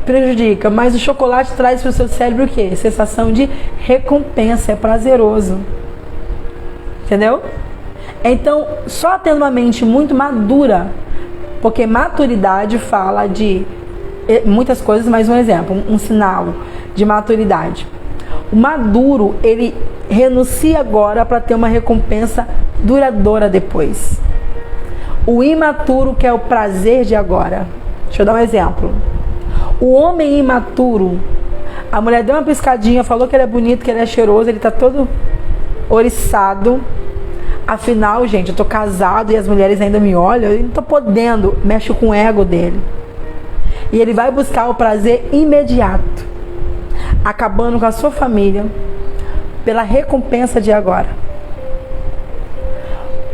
prejudica, mas o chocolate traz para o seu cérebro o quê? Sensação de recompensa, é prazeroso. Entendeu? Então, só tendo uma mente muito madura, porque maturidade fala de muitas coisas, mas um exemplo, um sinal de maturidade. O maduro, ele renuncia agora para ter uma recompensa duradoura depois. O imaturo quer o prazer de agora. Deixa eu dar um exemplo. O homem imaturo, a mulher deu uma piscadinha, falou que ele é bonito, que ele é cheiroso, ele tá todo oriçado. Afinal, gente, eu tô casado e as mulheres ainda me olham, eu não tô podendo, mexe com o ego dele. E ele vai buscar o prazer imediato, acabando com a sua família, pela recompensa de agora.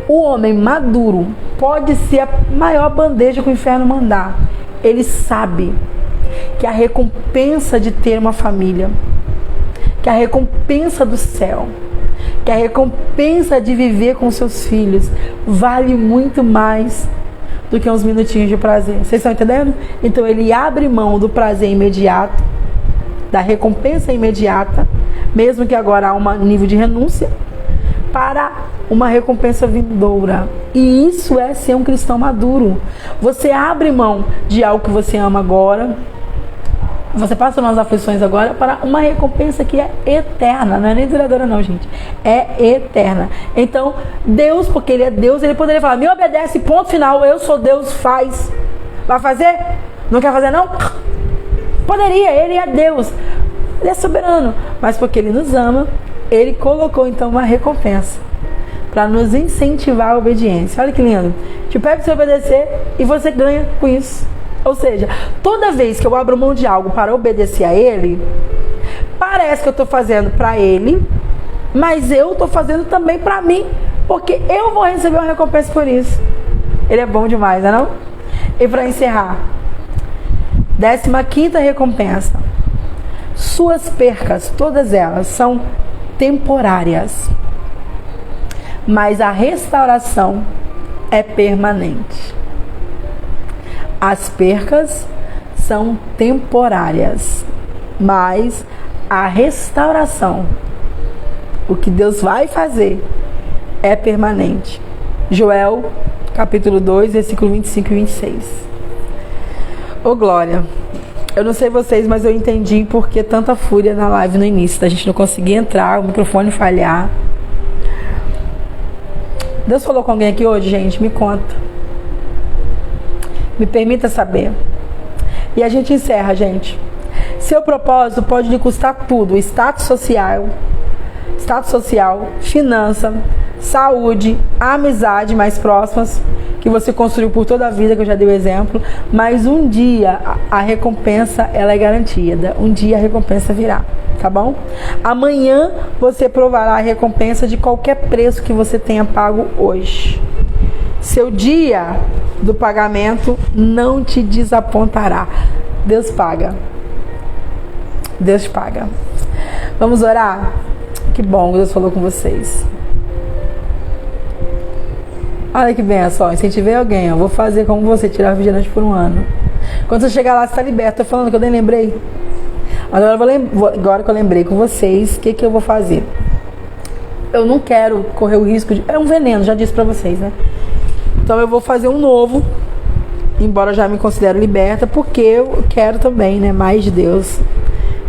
O homem maduro pode ser a maior bandeja que o inferno mandar. Ele sabe que a recompensa de ter uma família, que a recompensa do céu, que a recompensa de viver com seus filhos vale muito mais do que uns minutinhos de prazer. Vocês estão entendendo? Então ele abre mão do prazer imediato, da recompensa imediata, mesmo que agora há um nível de renúncia, para uma recompensa vindoura. E isso é ser um cristão maduro. Você abre mão de algo que você ama agora, você passa umas aflições agora para uma recompensa que é eterna. Não é nem duradoura não, gente. É eterna. Então, Deus, porque Ele é Deus, Ele poderia falar, me obedece, ponto final, eu sou Deus, faz. Vai fazer? Não quer fazer não? Poderia, Ele é Deus. Ele é soberano. Mas porque Ele nos ama, Ele colocou então uma recompensa para nos incentivar a obediência. Olha que lindo. Te pede para você obedecer e você ganha com isso. Ou seja, toda vez que eu abro mão de algo para obedecer a Ele, parece que eu estou fazendo para Ele, mas eu estou fazendo também para mim, porque eu vou receber uma recompensa por isso. Ele é bom demais, não é não? E para encerrar, 15ª recompensa. Suas percas, todas elas, são temporárias, mas a restauração é permanente. As percas são temporárias, mas a restauração, o que Deus vai fazer, é permanente. Joel, capítulo 2, versículo 25 e 26. Ô glória, eu não sei vocês, mas eu entendi por que tanta fúria na live no início. A gente não conseguia entrar, o microfone falhar. Deus falou com alguém aqui hoje, gente? Me conta. Me permita saber. E a gente encerra, gente. Seu propósito pode lhe custar tudo: status social, finança, saúde, amizade mais próximas, que você construiu por toda a vida, que eu já dei o exemplo. Mas um dia a recompensa, ela é garantida. Um dia a recompensa virá, tá bom? Amanhã você provará a recompensa de qualquer preço que você tenha pago hoje. Seu dia do pagamento não te desapontará. Deus paga. Deus paga. Vamos orar? Que bom que Deus falou com vocês. Olha que benção, incentivei alguém, vou fazer como você, tirar refrigerante por um ano. Quando você chegar lá, você está liberto. Estou falando que eu nem lembrei. Agora que eu lembrei com vocês, o que eu vou fazer? Eu não quero correr o risco de... É um veneno, já disse para vocês, né? Então eu vou fazer um novo, embora eu já me considere liberta, porque eu quero também, né, mais de Deus.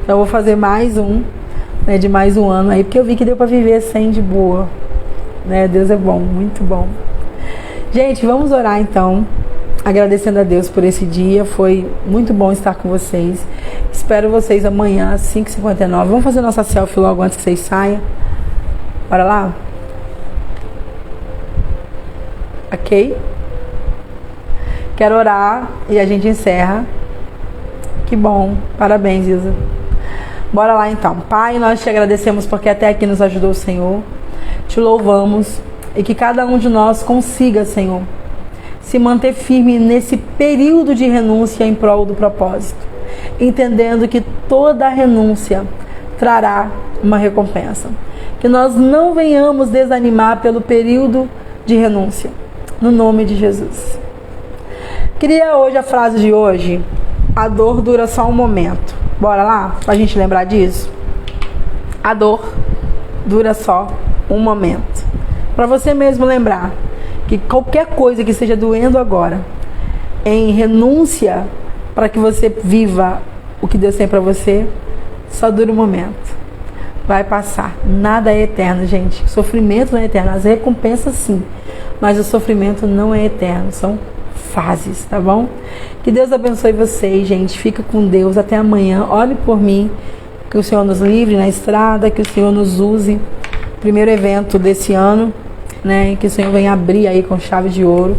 Então eu vou fazer mais um, né, de mais um ano aí, porque eu vi que deu para viver sem de boa, né? Deus é bom, muito bom. Gente, vamos orar então, agradecendo a Deus por esse dia. Foi muito bom estar com vocês. Espero vocês amanhã às 5h59. Vamos fazer nossa selfie logo antes que vocês saiam. Bora lá? Ok? Quero orar e a gente encerra. Que bom, parabéns, Isa. Bora lá então. Pai, nós te agradecemos porque até aqui nos ajudou o Senhor. Te louvamos e que cada um de nós consiga, Senhor, se manter firme nesse período de renúncia em prol do propósito, entendendo que toda renúncia trará uma recompensa. Que nós não venhamos desanimar pelo período de renúncia. No nome de Jesus. Queria hoje, a frase de hoje, a dor dura só um momento. Bora lá, pra gente lembrar disso? A dor dura só um momento. Para você mesmo lembrar que qualquer coisa que esteja doendo agora, em renúncia para que você viva o que Deus tem para você, só dura um momento. Vai passar. Nada é eterno, gente. O sofrimento não é eterno. As recompensas sim, mas o sofrimento não é eterno. São fases, tá bom? Que Deus abençoe vocês, gente. Fica com Deus. Até amanhã. Ore por mim. Que o Senhor nos livre na estrada. Que o Senhor nos use. Primeiro evento desse ano, né? Que o Senhor venha abrir aí com chave de ouro.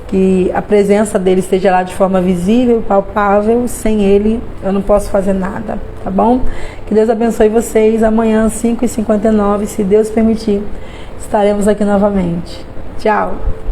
Que a presença dele esteja lá de forma visível, palpável. Sem ele, eu não posso fazer nada, tá bom? Que Deus abençoe vocês. Amanhã, 5h59, se Deus permitir, estaremos aqui novamente. Tchau!